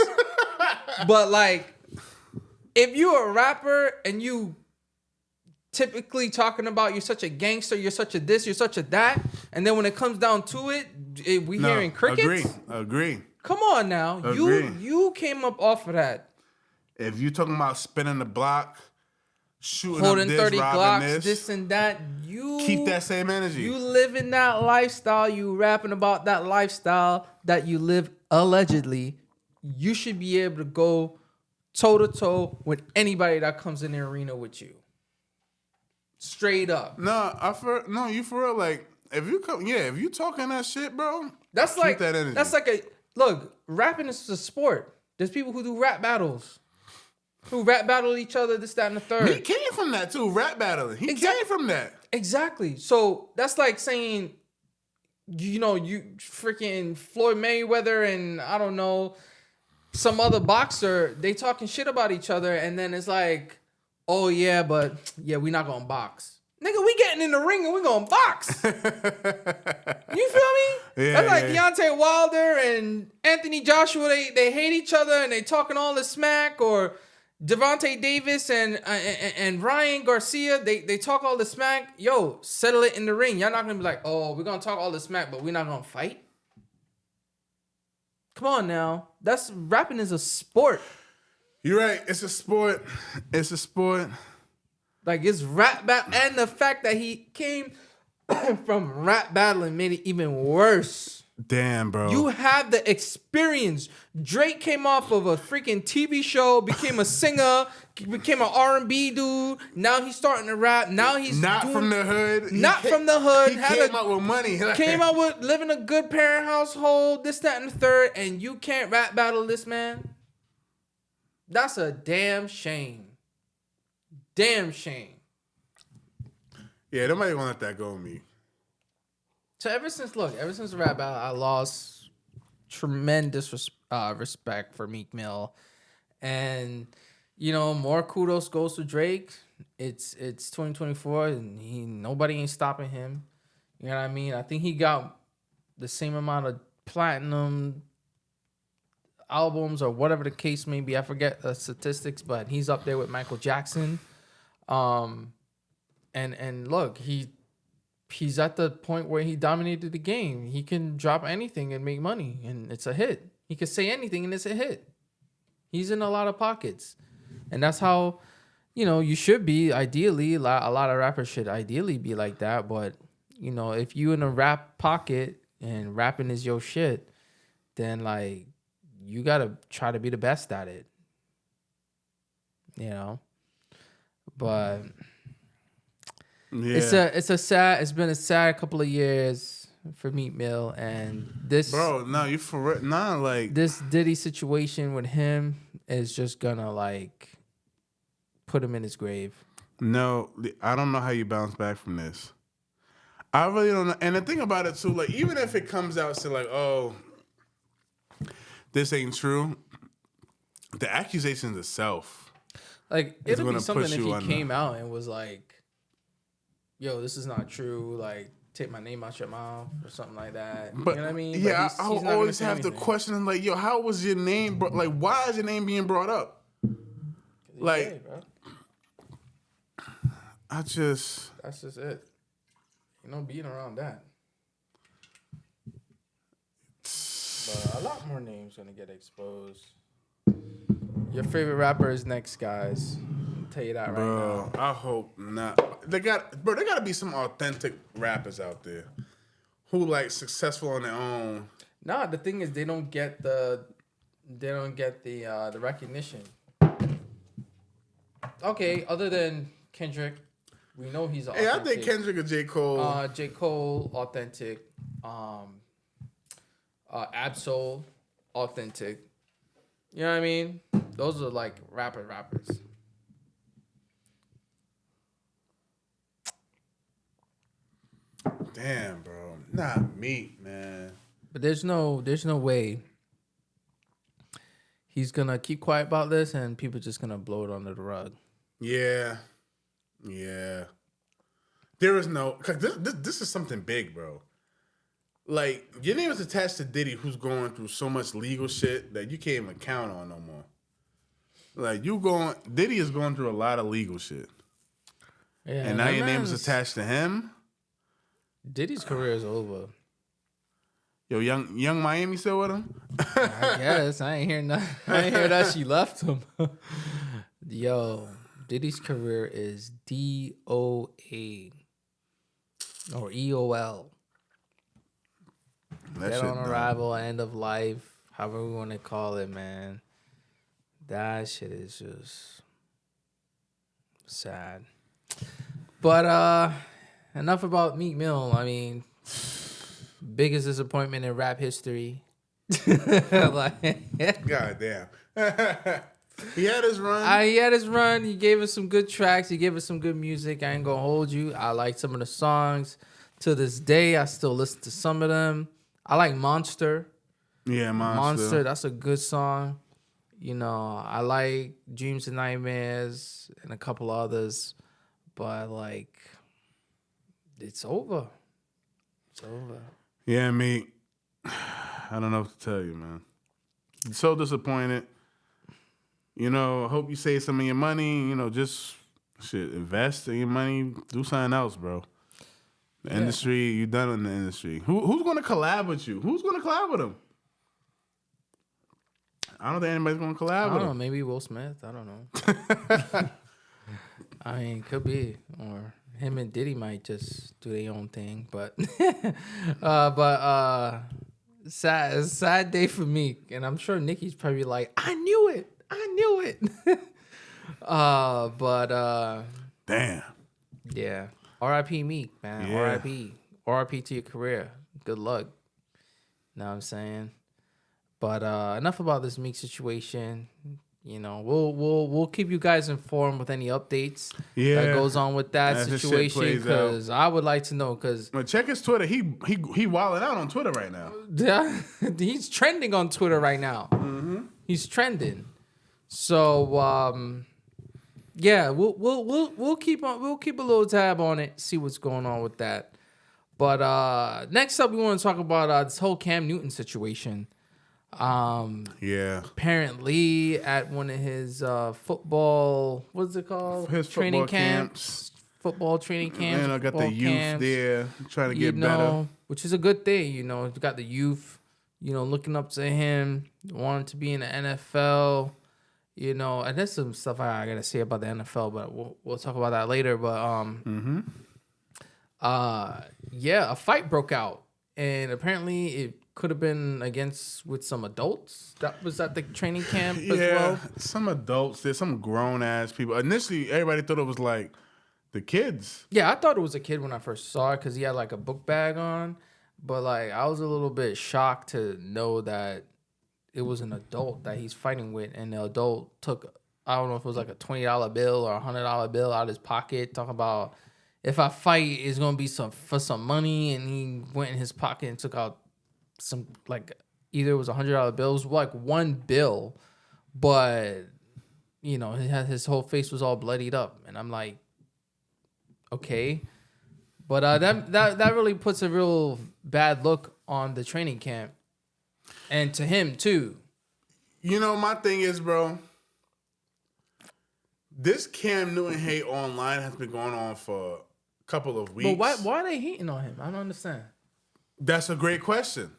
But like, if you're a rapper and you typically talking about you're such a gangster, you're such a this, you're such a that, and then when it comes down to it, hearing crickets. Agree. Come on now. Agree. You came up off of that. If you talking about spinning the block, shooting holding up this, 30 robbing Glocks, this and that, you keep that same energy. You live in that lifestyle. You rapping about that lifestyle that you live allegedly. You should be able to go toe to toe with anybody that comes in the arena with you. Straight up. You for real. Like if you talking that shit, bro. That's keep like that energy. That's like look. Rapping is a sport. There's people who do rap battles. Who rap battle each other, this, that, and the third. He came from that too, rap battling. He came from that. Exactly. So that's like saying, you freaking Floyd Mayweather and I don't know, some other boxer, they talking shit about each other, and then it's like, oh yeah, but yeah, we not gonna box. Nigga, we getting in the ring and we gonna box. You feel me? Yeah, that's like Deontay Wilder and Anthony Joshua, they hate each other and they talking all the smack, or Devontae Davis and Ryan Garcia, they talk all the smack. Yo, settle it in the ring. Y'all not gonna be like, oh, we're gonna talk all the smack, but we're not gonna fight. Come on now. Rapping is a sport. You're right. It's a sport. It's a sport. Like, it's rap battle. And the fact that he came from rap battling made it even worse. Damn, bro. You have the experience. Drake came off of a freaking TV show, became a singer, became an R&B dude. Now he's starting to rap. Now he's from the hood. Not from the hood. He came out with money. Came out with living a good parent household, this, that, and the third, and you can't rap battle this man? That's a damn shame. Damn shame. Yeah, nobody gonna let that go with me. So ever since the rap battle, I lost tremendous respect for Meek Mill, and more kudos goes to Drake. It's 2024, and nobody ain't stopping him. You know what I mean? I think he got the same amount of platinum albums or whatever the case may be. I forget the statistics, but he's up there with Michael Jackson. And look, he's at the point where he dominated the game. He can drop anything and make money, and it's a hit. He can say anything, and it's a hit. He's in a lot of pockets, and that's how, you should be. Ideally, a lot of rappers should ideally be like that. But if you in a rap pocket and rapping is your shit, then like you gotta try to be the best at it. But. Yeah. It's been a sad couple of years for Meek Mill, and this you for real? Nah, like this Diddy situation with him is just gonna like put him in his grave. No, I don't know how you bounce back from this. I really don't know. And the thing about it too, like even if it comes out to like, oh, this ain't true, the accusations itself, like it'll be something if he came out and was like, yo, this is not true, like, take my name out your mouth or something like that. But, you know what I mean? Yeah, I always have the question, like, yo, how was your name, like, why is your name being brought up? Like, gay, bro. That's just it. Being around that. But a lot more names gonna get exposed. Your favorite rapper is next, guys. Tell you that right now. I hope not. They gotta be some authentic rappers out there who like successful on their own. Nah, the thing is they don't get the recognition. Okay, other than Kendrick, we know he's authentic. Yeah, I think Kendrick or J. Cole. J. Cole, authentic. Absol, authentic. You know what I mean? Those are like rappers. Damn, bro. Not me, man. But there's no way he's gonna keep quiet about this and people just gonna blow it under the rug. Yeah. There is no, cause this is something big, bro. Like your name is attached to Diddy, who's going through so much legal shit that you can't even count on no more. Like Diddy is going through a lot of legal shit. Yeah, and now your name is attached to him. Diddy's career is over. Yo, young Miami still with him? I guess. I ain't hear nothing. I ain't hear that she left him. Yo, Diddy's career is DOA or EOL. Dead on arrival, end of life, however we want to call it, man. That shit is just sad. But enough about Meek Mill. I mean, biggest disappointment in rap history. God damn. He had his run. He gave us some good tracks. He gave us some good music. I ain't gonna hold you. I like some of the songs. To this day, I still listen to some of them. I like Monster. Yeah, Monster. That's a good song. I like Dreams and Nightmares and a couple others. But, like, it's over. It's over. Yeah, me. I don't know what to tell you, man. I'm so disappointed. I hope you save some of your money. Just invest in your money. Do something else, bro. The industry, you done in the industry. Who's going to collab with you? Who's going to collab with him? I don't think anybody's gonna collab I with don't know. him. Maybe Will Smith. I don't know. I mean, could be, or him and Diddy might just do their own thing. But, sad day for Meek, and I'm sure Nicki's probably like, I knew it. Damn. Yeah. R.I.P. Meek, man. Yeah. R.I.P. R.I.P. to your career. Good luck. Know what I'm saying? But enough about this Meek situation. You know, we'll keep you guys informed with any updates that goes on with that as this shit situation, plays because I would like to know. Because But check his Twitter. He wilding out on Twitter right now. he's trending on Twitter right now. Mm-hmm. He's trending. So yeah, we'll keep a little tab on it, see what's going on with that. But next up, we want to talk about this whole Cam Newton situation. Yeah. Apparently, at one of his football, what's it called? His training football camps. Football training camps. And I got the youth camps, there trying to get better. which is a good thing. You know, you got the youth, looking up to him, wanting to be in the NFL. And there's some stuff I gotta say about the NFL, but we'll talk about that later. But yeah, a fight broke out, and apparently it could have been with some adults that was at the training camp as well. Some adults, there's some grown ass people. Initially, everybody thought it was like the kids. Yeah, I thought it was a kid when I first saw it because he had like a book bag on, but like I was a little bit shocked to know that it was an adult that he's fighting with, and the adult took, I don't know if it was like a $20 bill or $100 bill out of his pocket, talking about if I fight, it's gonna be for some money, and he went in his pocket and took out some, like, either it was $100 bills, like one bill, but his whole face was all bloodied up, and I'm like, okay, but that really puts a real bad look on the training camp, and to him too. My thing is, bro, this Cam Newton hate online has been going on for a couple of weeks. But why are they hating on him? I don't understand. That's a great question.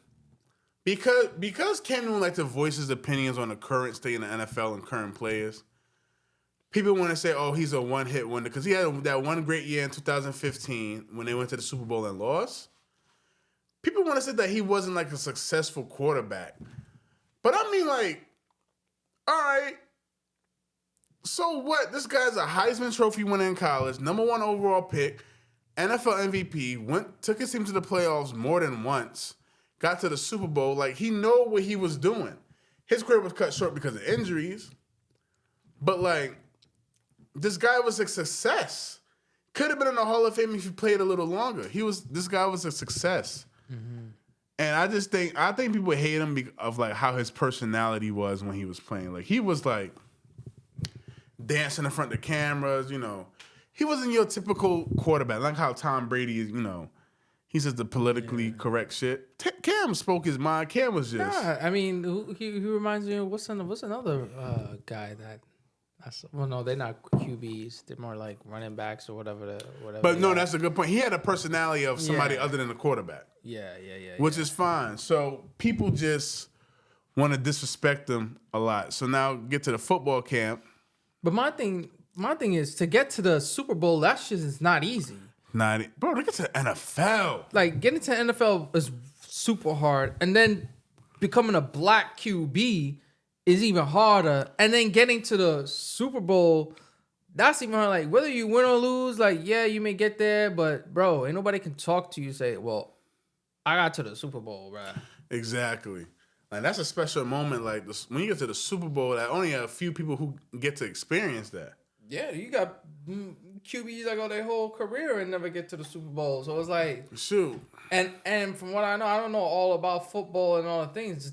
Because Cam Newton likes to voice his opinions on the current state in the NFL and current players, people want to say, oh, he's a one-hit wonder. Because he had that one great year in 2015 when they went to the Super Bowl and lost. People want to say that he wasn't like a successful quarterback. But I mean, like, all right, so what? This guy's a Heisman Trophy winner in college, number 1 overall pick, NFL MVP, took his team to the playoffs more than once, got to the Super Bowl. Like, he know what he was doing. His career was cut short because of injuries. But, like, this guy was a success. Could have been in the Hall of Fame if he played a little longer. This guy was a success. Mm-hmm. And I think people hate him because of, like, how his personality was when he was playing. Like, he was, like, dancing in front of the cameras, He wasn't your typical quarterback, like how Tom Brady is, he says the politically correct shit. Cam spoke his mind. Cam was just... Nah, I mean, he reminds me of what's another guy that... Well, no, they're not QBs. They're more like running backs or whatever. But no, that's a good point. He had a personality of somebody other than the quarterback. Yeah. Which is fine. So people just want to disrespect him a lot. So now get to the football camp. But my thing is to get to the Super Bowl. That shit is not easy. Bro, to get to the NFL. Like, getting to the NFL is super hard, and then becoming a black QB is even harder. And then getting to the Super Bowl, that's even hard. Like, whether you win or lose, like, yeah, you may get there, but bro, ain't nobody can talk to you and say, well, I got to the Super Bowl, bro. Exactly. Like, that's a special moment. Like, when you get to the Super Bowl, like, only a few people who get to experience that. Yeah, you got QBs that go their whole career and never get to the Super Bowl. So it's like, shoot. And from what I don't know all about football and all the things.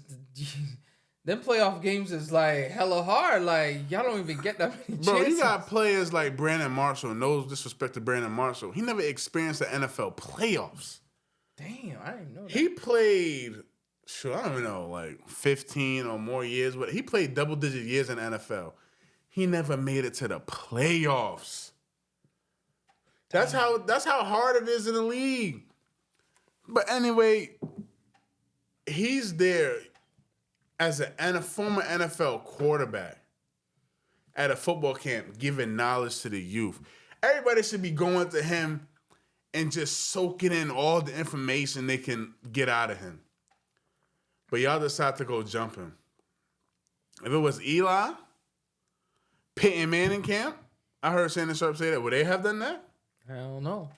Them playoff games is like hella hard. Like, y'all don't even get that many chances. Bro, you got players like Brandon Marshall. No disrespect to Brandon Marshall. He never experienced the NFL playoffs. Damn, I didn't know that. He played, I don't even know, like 15 or more years. But he played double-digit years in the NFL. He never made it to the playoffs. That's how hard it is in the league. But anyway, he's there. as a former NFL quarterback at a football camp giving knowledge to the youth. Everybody should be going to him and just soaking in all the information they can get out of him. But y'all decide to go jump him. If it was Eli, Peyton Manning camp, I heard Shannon Sharp say that. Would they have done that? Hell no.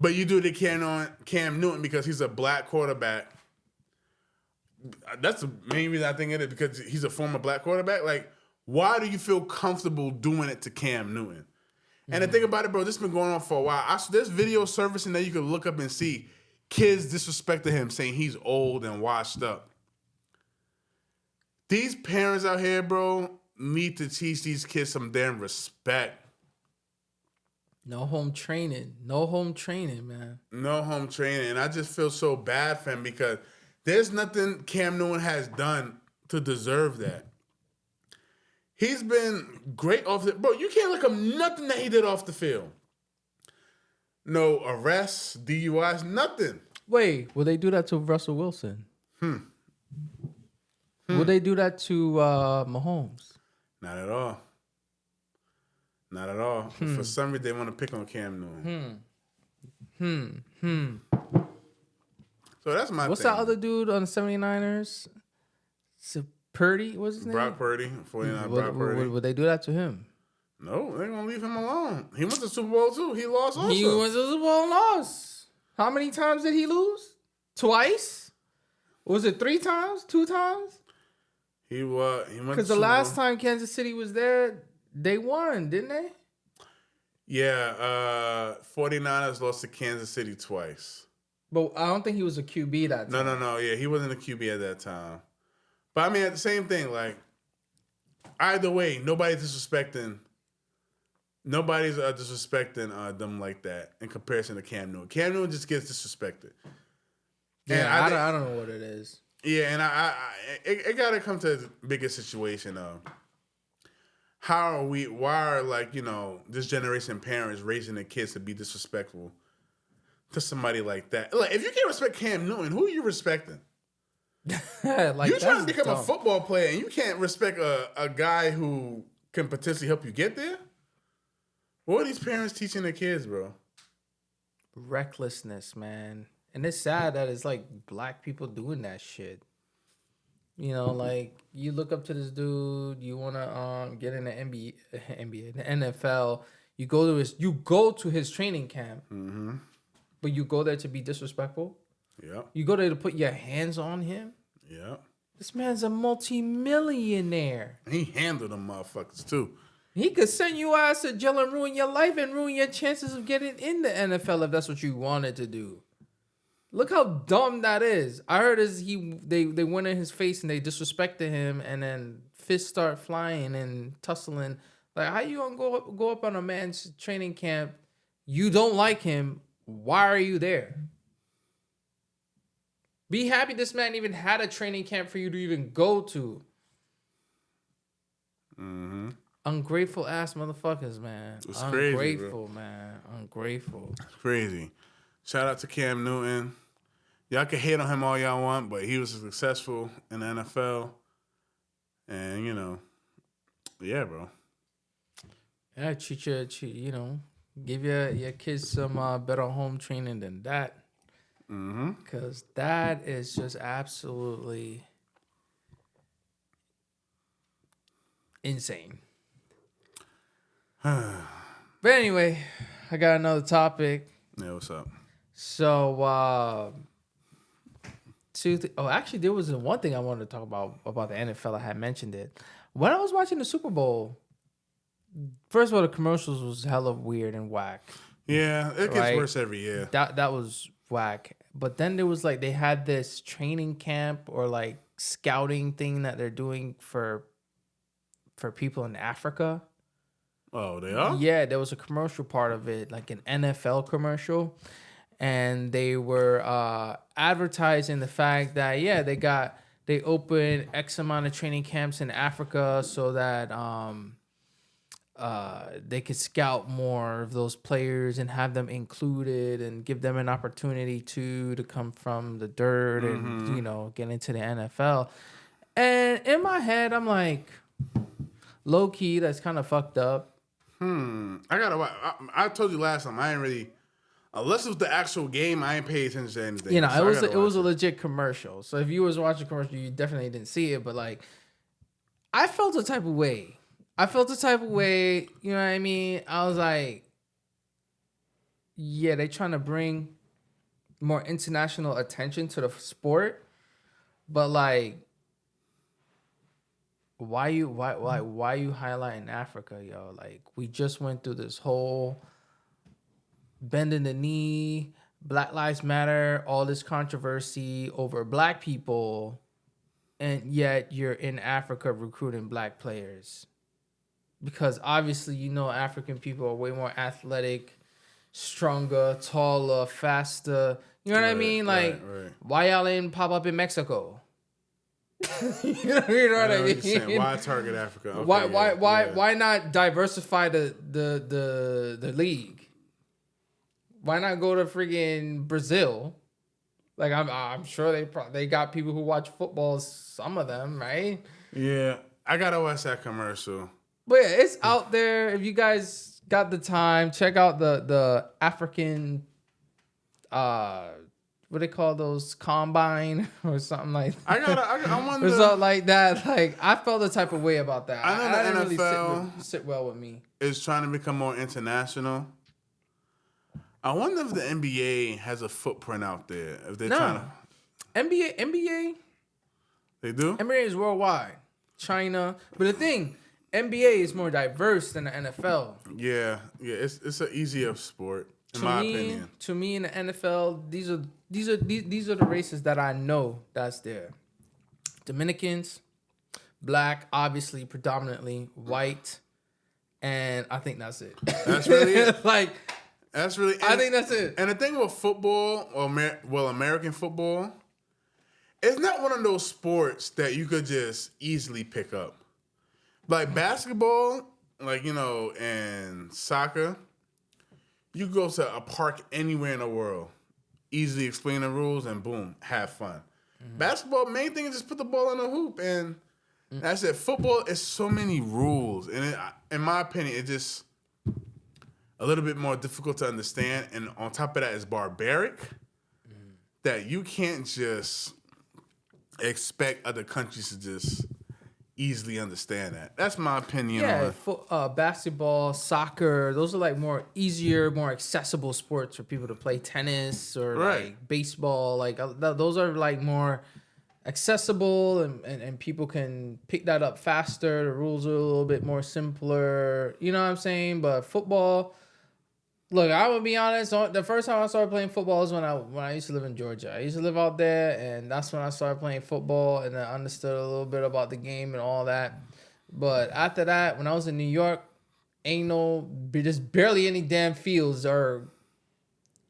But you do the Cam Newton because he's a black quarterback. That's the main reason I think it is, because he's a former black quarterback. Like, why do you feel comfortable doing it to Cam Newton? And the thing about it, bro, this has been going on for a while. There's video surfacing that you can look up and see kids disrespecting him, saying he's old and washed up. These parents out here, bro, need to teach these kids some damn respect. No home training. No home training, man. No home training. And I just feel so bad for him because there's nothing Cam Newton has done to deserve that. He's been great off the... Bro, you can't look up nothing that he did off the field. No arrests, DUIs, nothing. Wait, will they do that to Russell Wilson? Will they do that to Mahomes? Not at all. Not at all. For some reason, they want to pick on Cam Newton. So that's my What's thing. that other dude on the 79ers? Purdy, what's his name? Brock Purdy, 49 Brock Purdy. Would they do that to him? No, they're going to leave him alone. He went to the Super Bowl, too. He lost also. He went to the Super Bowl and lost. How many times did he lose? Twice? Was it 3 times? 2 times? He went because the last time Kansas City was there, they won, didn't they? Yeah, 49ers lost to Kansas City twice. But I don't think he was a QB that time. No. Yeah, he wasn't a QB at that time. But I mean, at the same thing, like, either way, nobody's disrespecting them like that in comparison to Cam Newton. Cam Newton just gets disrespected. Yeah, I don't know what it is. Yeah, and it got to come to a bigger situation of why are, like, you know, this generation of parents raising their kids to be disrespectful to somebody like that. Like, if you can't respect Cam Newton, who are you respecting? Like, you're trying to become a football player and you can't respect a guy who can potentially help you get there? What are these parents teaching their kids, bro? Recklessness, man. And it's sad that it's like black people doing that shit. You know, like, you look up to this dude, you want to get in the NBA, the NFL. You go to his training camp, but you go there to be disrespectful. Yeah. You go there to put your hands on him. Yeah. This man's a multi-millionaire. He handled them motherfuckers too. He could send you ass to jail and ruin your life and ruin your chances of getting in the NFL if that's what you wanted to do. Look how dumb that is. I heard they went in his face and they disrespected him, and then fists start flying and tussling. Like, how you gonna go up on a man's training camp? You don't like him. Why are you there? Be happy this man even had a training camp for you to even go to. Ungrateful ass motherfuckers, man. It's ungrateful, crazy, bro. Man. Ungrateful. It's crazy. Shout out to Cam Newton. Y'all can hate on him all y'all want, but he was successful in the NFL. And, you know, yeah, bro. Yeah, give your kids some better home training than that. Because that is just absolutely insane. But anyway, I got another topic. Yeah, what's up? So, actually, there was one thing I wanted to talk about the NFL. I had mentioned it. When I was watching the Super Bowl, first of all, the commercials was hella weird and whack. Yeah, it gets worse every year. That was whack. But then there was like, they had this training camp or like scouting thing that they're doing for people in Africa. Oh, they are? Yeah, there was a commercial part of it, like an NFL commercial. And they were advertising the fact that, yeah, they opened X amount of training camps in Africa so that they could scout more of those players and have them included and give them an opportunity to come from the dirt and, you know, get into the NFL. And in my head, I'm like, low key, that's kind of fucked up. I gotta watch. I told you last time I ain't really, unless it was the actual game, I ain't pay attention to anything. You know, So it was a legit commercial. So if you was watching commercial, you definitely didn't see it. But like, I felt a type of way. You know what I mean? I was like, yeah, they trying to bring more international attention to the sport, but like, why you highlighting Africa, yo? Like, we just went through this whole bending the knee, Black Lives Matter, all this controversy over black people, and yet you're in Africa recruiting black players. Because obviously, you know, African people are way more athletic, stronger, taller, faster. You know what I mean? Like, why y'all ain't pop up in Mexico? you know what I mean? Saying, why target Africa? Okay, why not diversify the league? Why not go to friggin' Brazil? Like, I'm sure they got people who watch football. Some of them, right? Yeah, I gotta watch that commercial. But yeah, it's out there. If you guys got the time, check out the African, what they call those, combine or something like that. I wonder. Or something like that. Like, I felt the type of way about that. I know the didn't NFL really sit well with me. Is trying to become more international. I wonder if the NBA has a footprint out there. If they're trying to. NBA. They do? NBA is worldwide. China. But the thing, NBA is more diverse than the NFL. Yeah. It's an easier sport, in my opinion. To me, in the NFL, these are the races that I know that's there. Dominicans, black, obviously, predominantly white, and I think that's it. That's really it. I think that's it. And the thing with football, American football, it's not one of those sports that you could just easily pick up. Like basketball, and soccer, you go to a park anywhere in the world, easily explain the rules, and boom, have fun. Mm-hmm. Basketball, main thing is just put the ball in the hoop, and that's it. Football is so many rules, and in my opinion, it's just a little bit more difficult to understand, and on top of that, it's barbaric, that you can't just expect other countries to just easily understand that. That's my opinion. Yeah, basketball, soccer, those are like more easier, more accessible sports for people to play. Tennis or like baseball, like those are like more accessible and people can pick that up faster. The rules are a little bit more simpler. You know what I'm saying? But football, look, I will be honest. The first time I started playing football was when I used to live in Georgia. I used to live out there, and that's when I started playing football, and I understood a little bit about the game and all that. But after that, when I was in New York, just barely any damn fields or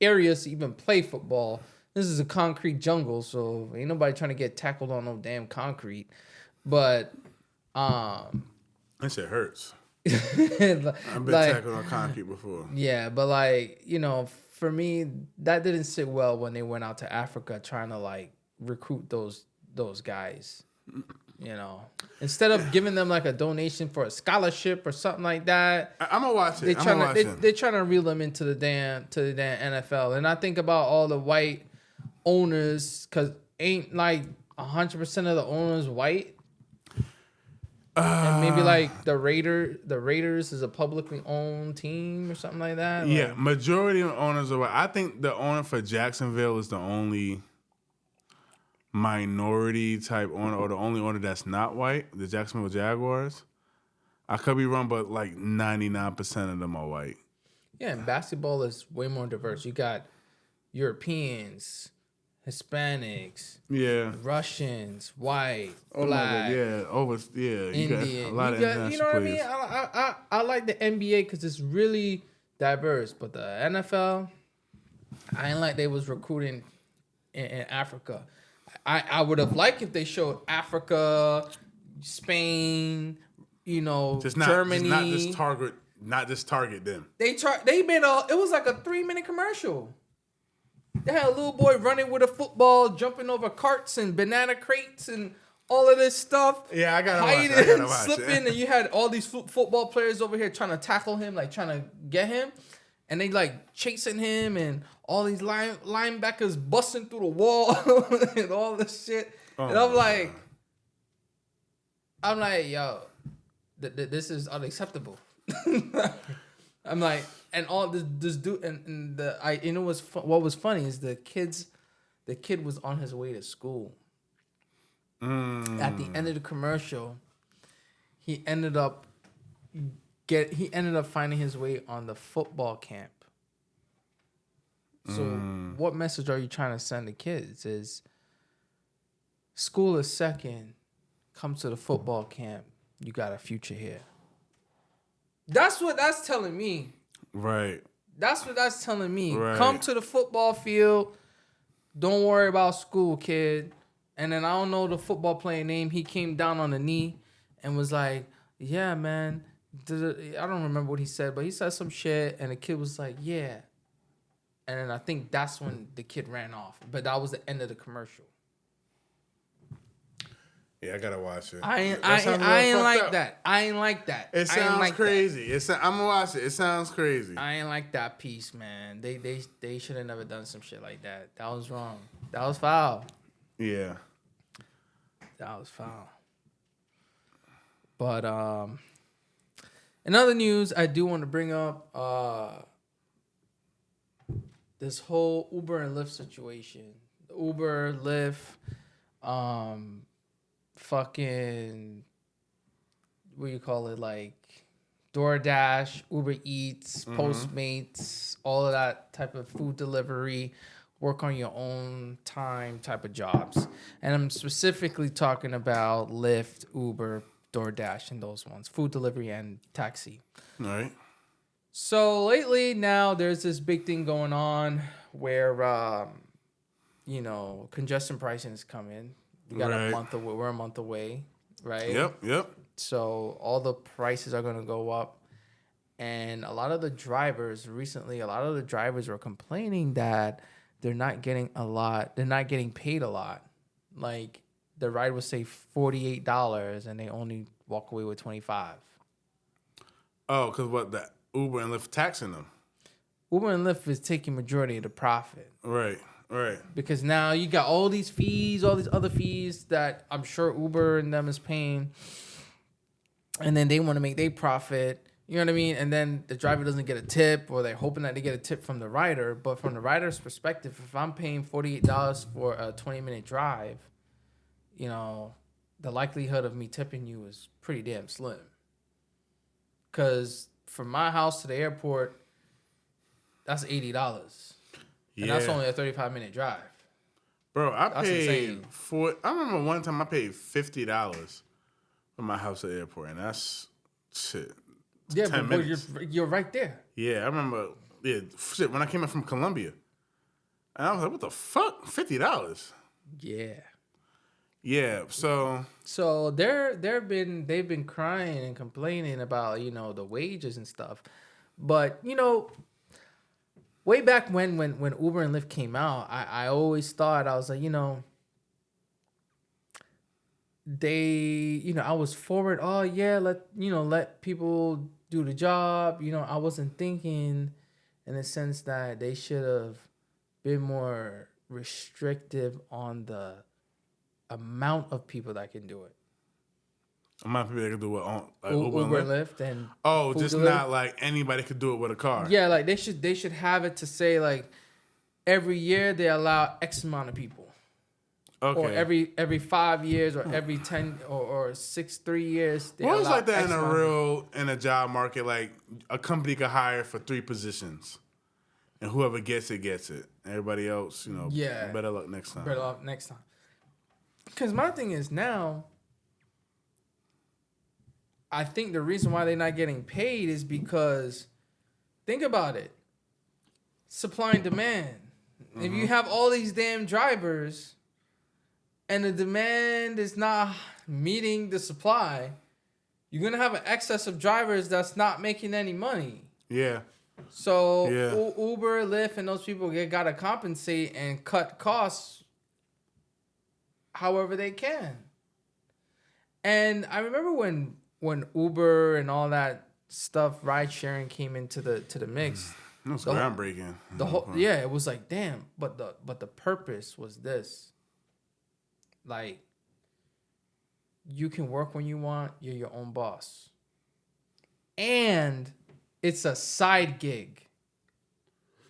areas to even play football. This is a concrete jungle, so ain't nobody trying to get tackled on no damn concrete. But that shit hurts. I've been tackled on concrete before. Yeah, but for me, that didn't sit well when they went out to Africa trying to recruit those guys. Instead of giving them like a donation for a scholarship or something like that, I'm gonna watch it. They're trying to reel them into the damn NFL. And I think about all the white owners, because ain't like 100% of the owners white. And maybe the Raiders is a publicly owned team or something like that. Yeah, majority of owners are white. I think the owner for Jacksonville is the only minority type owner, or the only owner that's not white. The Jacksonville Jaguars. I could be wrong, but 99% of them are white. Yeah, and basketball is way more diverse. You got Europeans, Hispanics, Russians, white, black, Indian. You got a lot of international you know what players. I mean? I like the NBA because it's really diverse, but the NFL, I ain't like they was recruiting in Africa. I would have liked if they showed Africa, Spain, Germany. Not just target them. It was like a 3-minute commercial. They had a little boy running with a football, jumping over carts and banana crates and all of this stuff. Yeah, I gotta hiding, watch slipping, and you had all these football players over here trying to tackle him, like trying to get him, and they like chasing him, and all these linebackers busting through the wall and all this shit. Oh and I'm like, yo, this is unacceptable. I'm like, and all this dude, and you know what was funny is the kid was on his way to school. At the end of the commercial, he ended up finding his way on the football camp. So what message are you trying to send the kids? Is school is second, come to the football camp. You got a future here. That's what that's telling me. Right. That's what that's telling me. Right. Come to the football field. Don't worry about school, kid. And then I don't know the football player name. He came down on the knee and was like, yeah, man. I don't remember what he said, but he said some shit. And the kid was like, yeah. And then I think that's when the kid ran off. But that was the end of the commercial. Yeah, I gotta watch it. I ain't like that. I ain't like that. It sounds crazy. I'm gonna watch it. It sounds crazy. I ain't like that piece, man. They should have never done some shit like that. That was wrong. That was foul. Yeah. That was foul. But in other news, I do want to bring up this whole Uber and Lyft situation. The Uber, Lyft, fucking, what do you call it, like DoorDash, Uber Eats, Postmates, all of that type of food delivery, work on your own time type of jobs. And I'm specifically talking about Lyft, Uber, DoorDash, and those ones, food delivery and taxi. All right. So lately now there's this big thing going on where, congestion pricing is coming. We got a month away. We're a month away, right? Yep. So all the prices are going to go up. And a lot of the drivers were complaining that they're not getting paid a lot. Like the ride would say $48 and they only walk away with $25. Oh, because what, the Uber and Lyft taxing them? Uber and Lyft is taking majority of the profit. Right. Because now you got all these fees, all these other fees that I'm sure Uber and them is paying. And then they want to make their profit. You know what I mean? And then the driver doesn't get a tip, or they're hoping that they get a tip from the rider. But from the rider's perspective, if I'm paying $48 for a 20-minute drive, the likelihood of me tipping you is pretty damn slim. Because from my house to the airport, that's $80. And that's only a 35-minute drive. Bro, I remember one time I paid $50 from my house to the airport, and that's shit. Yeah, but you're right there. Yeah, I remember. Yeah, shit. When I came in from Colombia, and I was like, "What the fuck? $50?" Yeah. Yeah. So they've been crying and complaining about the wages and stuff, but way back when Uber and Lyft came out, I always thought, I was like, I was forward. Oh yeah, let people do the job. I wasn't thinking in the sense that they should have been more restrictive on the amount of people that can do it. Amount of people that can do it on Uber and Lyft and just delivery. Not like anybody could do it with a car. Yeah, like they should have it to say like every year they allow X amount of people. Okay. Or every 5 years, or every 10 or 3 years. Well, it's like that in a job market. Like a company could hire for 3 positions, and whoever gets it gets it. Everybody else, better luck next time. Better luck next time. Because my thing is now, I think the reason why they're not getting paid is because, think about it, supply and demand. If you have all these damn drivers and the demand is not meeting the supply, you're going to have an excess of drivers that's not making any money. Yeah. So Uber, Lyft, and those people got to compensate and cut costs however they can. And I remember when Uber and all that stuff, ride sharing came into the mix. It was groundbreaking. It was like, damn, but the purpose was this. Like, you can work when you want, you're your own boss. And it's a side gig.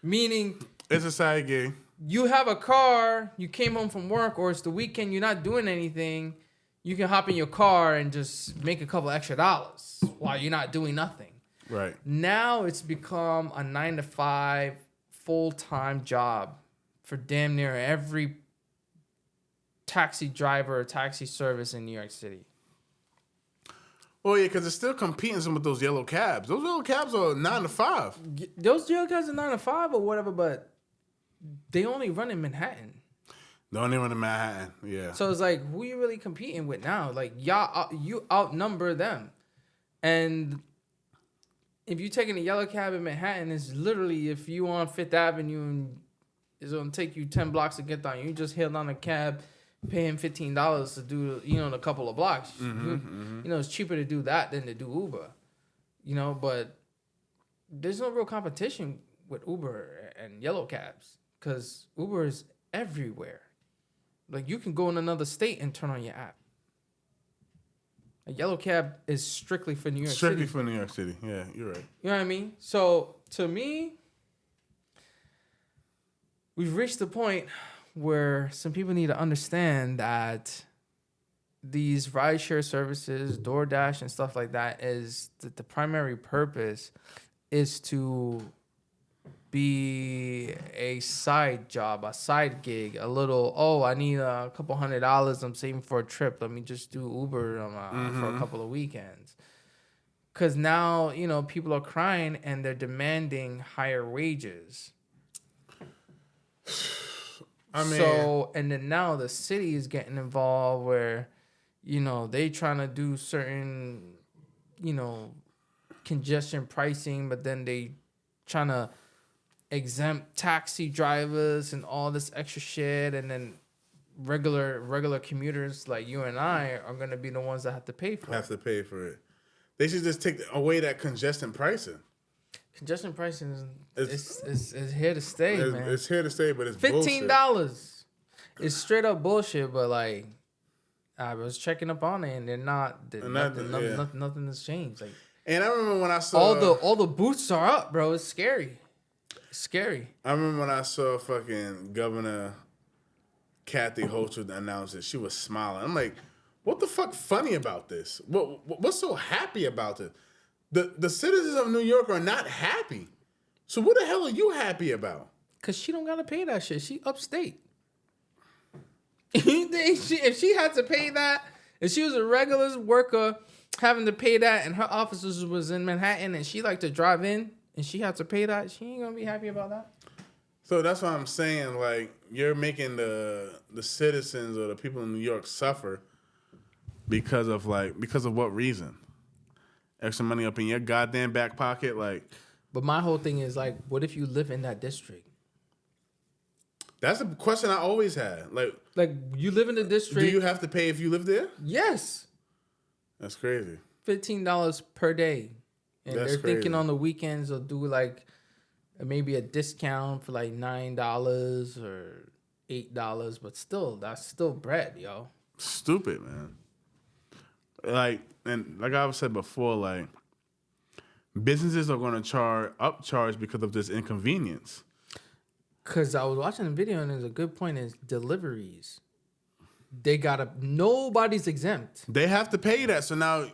Meaning it's a side gig. You have a car, you came home from work, or it's the weekend, you're not doing anything. You can hop in your car and just make a couple extra dollars while you're not doing nothing. Right. Now it's become a 9-to-5 full-time job for damn near every taxi driver or taxi service in New York City. Oh, yeah, because it's still competing with those yellow cabs. Those yellow cabs are 9 to 5. Those yellow cabs are 9 to 5 or whatever, but they only run in Manhattan. They only run in Manhattan, yeah. So it's like, who you really competing with now? Like, you outnumber them. And if you're taking a yellow cab in Manhattan, it's literally, if you on Fifth Avenue and it's going to take you 10 blocks to get down, you just hail down a cab, pay him $15 to do, a couple of blocks. It's cheaper to do that than to do Uber. But there's no real competition with Uber and yellow cabs because Uber is everywhere. Like, you can go in another state and turn on your app. A yellow cab is strictly for New York City. Strictly for New York City. Yeah, you're right. You know what I mean? So, to me, we've reached the point where some people need to understand that these rideshare services, DoorDash and stuff like that, is that the primary purpose is to be a side job, a side gig, a little, I need a couple $100 I'm saving for a trip. Let me just do Uber for a couple of weekends. Because now, people are crying and they're demanding higher wages. And then now the city is getting involved where, they trying to do certain, congestion pricing, but then they trying to exempt taxi drivers and all this extra shit, and then regular commuters like you and I are gonna be the ones that have to pay for it. They should just take away that congestion pricing. Congestion pricing is here to stay, man. It's here to stay, but it's $15. It's straight up bullshit. But like, I was checking up on it, and nothing has changed. Like, and I remember when I saw all the booths are up, bro. It's scary. Scary. I remember when I saw fucking Governor Kathy Hochul announce it. She was smiling. I'm like, what the fuck funny about this? What's so happy about this? The citizens of New York are not happy. So what the hell are you happy about? Cause she don't gotta pay that shit. She upstate. If she had to pay that, if she was a regular worker having to pay that, and her offices was in Manhattan, and she liked to drive in, and she had to pay that, she ain't gonna be happy about that. So that's what I'm saying. Like, you're making the citizens or the people in New York suffer because of what reason? Extra money up in your goddamn back pocket, like. But my whole thing is like, what if you live in that district? That's a question I always had. Like you live in the district. Do you have to pay if you live there? Yes. That's crazy. $15 per day. And That's they're crazy. thinking on the weekends they'll do like maybe a discount for like $9 or $8, but still, that's still bread, yo. Stupid, man. Like I said before, like, businesses are going to upcharge because of this inconvenience. Because I was watching the video and there's a good point is deliveries. Nobody's exempt. They have to pay that. So now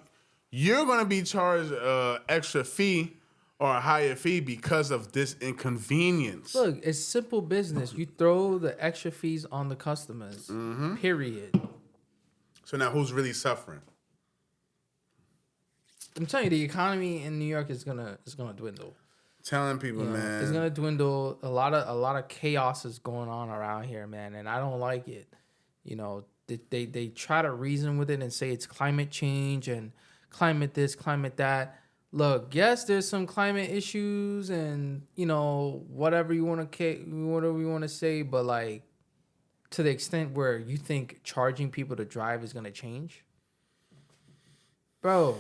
you're going to be charged an extra fee or a higher fee because of this inconvenience. Look, it's simple business. You throw the extra fees on the customers. Period. So now who's really suffering? I'm telling you, the economy in New York is gonna dwindle. Telling people, man, it's gonna dwindle. A lot of chaos is going on around here, man, and I don't like it. They try to reason with it and say it's climate change and climate this, climate that. Look, yes, there's some climate issues and whatever you want to say, but like to the extent where you think charging people to drive is gonna change. bro,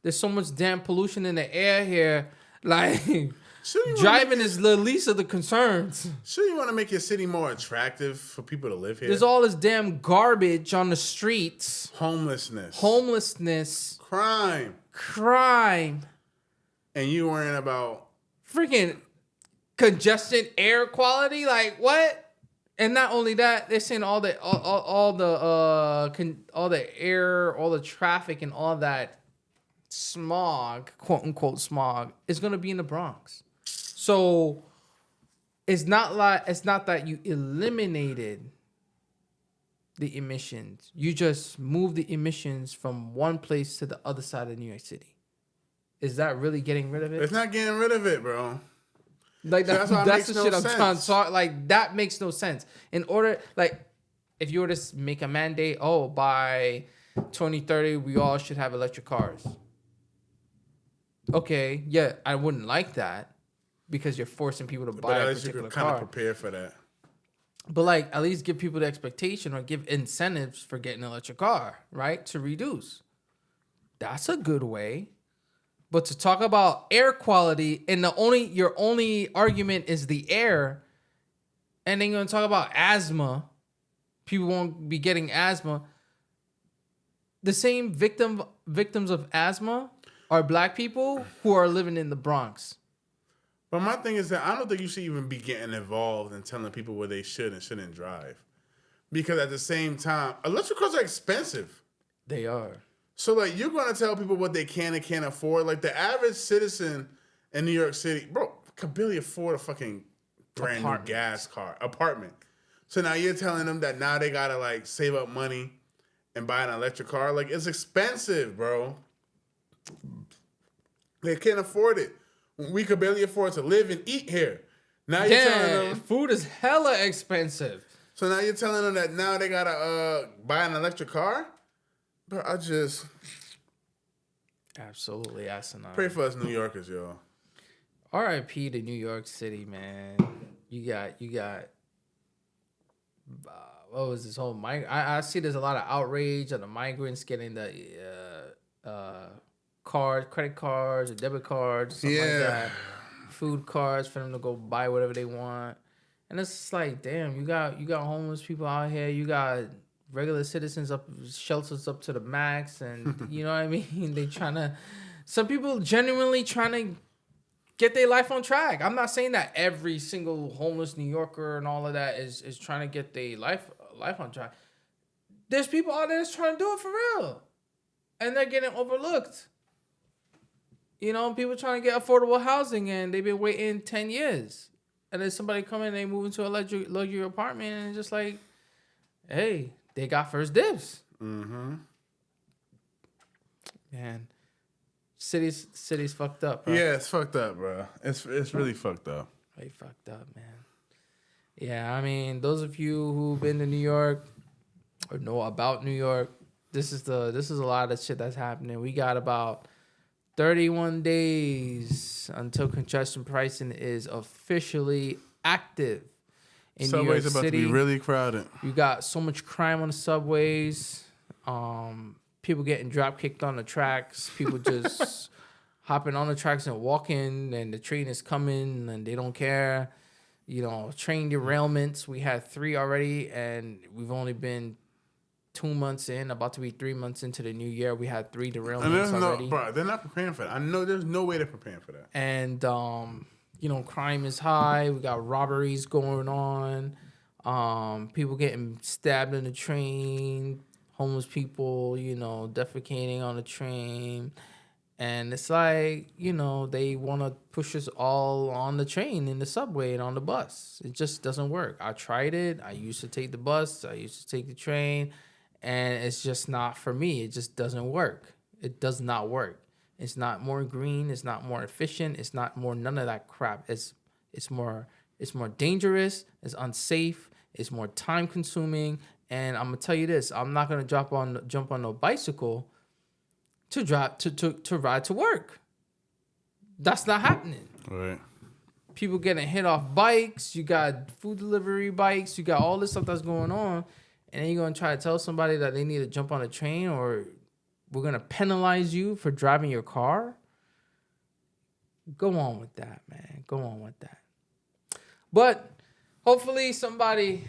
there's so much damn pollution in the air here. Like, Shouldn't you driving is the least of the concerns. Shouldn't you want to make your city more attractive for people to live here? There's all this damn garbage on the streets. Homelessness. Crime. And you worrying about freaking congestion, air quality? Like, what? And not only that, they're saying all the air, all the traffic, and all that smog, quote unquote smog, is gonna be in the Bronx. So it's not that you eliminated the emissions. You just moved the emissions from one place to the other side of New York City. Is that really getting rid of it? It's not getting rid of it, bro. Like that's the shit I'm trying to talk. Like that makes no sense. In order, like, if you were to make a mandate, by 2030 we all should have electric cars. Okay, yeah, I wouldn't like that because you're forcing people to buy a particular car. Kind of prepare for that. But like, at least give people the expectation or give incentives for getting an electric car, right? To reduce. That's a good way. But to talk about air quality and your only argument is the air, and then you're gonna talk about asthma. People won't be getting asthma. The same victims of asthma are black people who are living in the Bronx. But my thing is that I don't think you should even be getting involved and telling people where they should and shouldn't drive. Because at the same time, electric cars are expensive. They are. So, like, you're going to tell people what they can and can't afford. Like, the average citizen in New York City, bro, can barely afford a fucking brand new gas car apartment. So now you're telling them that now they got to, like, save up money and buy an electric car. Like, it's expensive, bro. They can't afford it. We could barely afford to live and eat here. Now you're telling them food is hella expensive. So now you're telling them that now they got to buy an electric car? Bro, absolutely asinine. Pray for us New Yorkers, yo. R.I.P. to New York City, man. You got what was this whole I see there's a lot of outrage on the migrants getting the credit cards or debit cards, something like that. Food cards for them to go buy whatever they want. And it's just like, damn, you got homeless people out here, you got regular citizens shelters up to the max, and you know what I mean? Some people genuinely trying to get their life on track. I'm not saying that every single homeless New Yorker and all of that is trying to get their life on track. There's people out there that's trying to do it for real, and they're getting overlooked. You know, people trying to get affordable housing, and they've been waiting 10 years. And then somebody come in and they move into a luxury apartment, and it's just like, hey, they got first dibs. Mm-hmm. Man, city's fucked up, bro. Yeah, it's fucked up, bro. It's really fucked up. Really fucked up, man. Yeah, I mean, those of you who've been to New York or know about New York, this is a lot of shit that's happening. We got about 31 days until congestion pricing is officially active. In New York City, about to be really crowded. You got so much crime on the subways. People getting drop kicked on the tracks. People just hopping on the tracks and walking, and the train is coming, and they don't care. You know, train derailments. We had 3 already, and we've only been 2 months in, about to be 3 months into the new year. We had 3 derailments already. Bro, they're not preparing for that. I know there's no way they're preparing for that. And you know, crime is high. We got robberies going on. People getting stabbed in the train. Homeless people, you know, defecating on the train. And it's like, you know, they want to push us all on the train, in the subway, and on the bus. It just doesn't work. I tried it. I used to take the bus. I used to take the train. And it's just not for me. It just doesn't work. It does not work. It's not more green. It's not more efficient. It's not more none of that crap. It's more dangerous. It's unsafe. It's more time consuming. And I'm gonna tell you this: I'm not gonna jump on no bicycle to ride to work. That's not happening. Right. People getting hit off bikes. You got food delivery bikes. You got all this stuff that's going on, and then you're gonna try to tell somebody that they need to jump on a train or we're gonna penalize you for driving your car. Go on with that, man. Go on with that. But hopefully somebody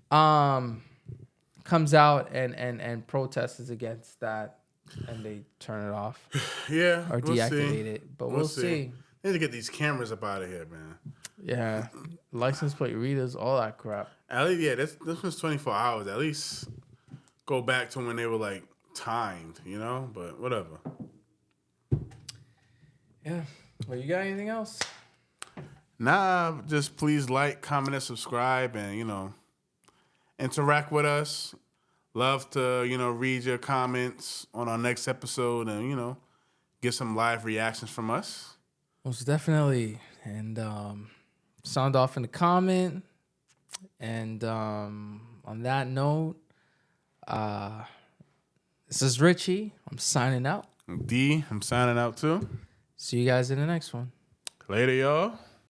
comes out and protests against that, and they turn it off. Yeah, or deactivate it. But we'll see. They need to get these cameras up out of here, man. Yeah, license plate readers, all that crap. At least, yeah, this was 24 hours. At least go back to when they were like timed, you know. But whatever. Yeah. Well, you got anything else? Nah, just please like, comment, and subscribe, and interact with us. Love to read your comments on our next episode, and get some live reactions from us. Most definitely. And sound off in the comment. And on that note, this is Richie. I'm signing out. D, I'm signing out too. See you guys in the next one. Later, y'all.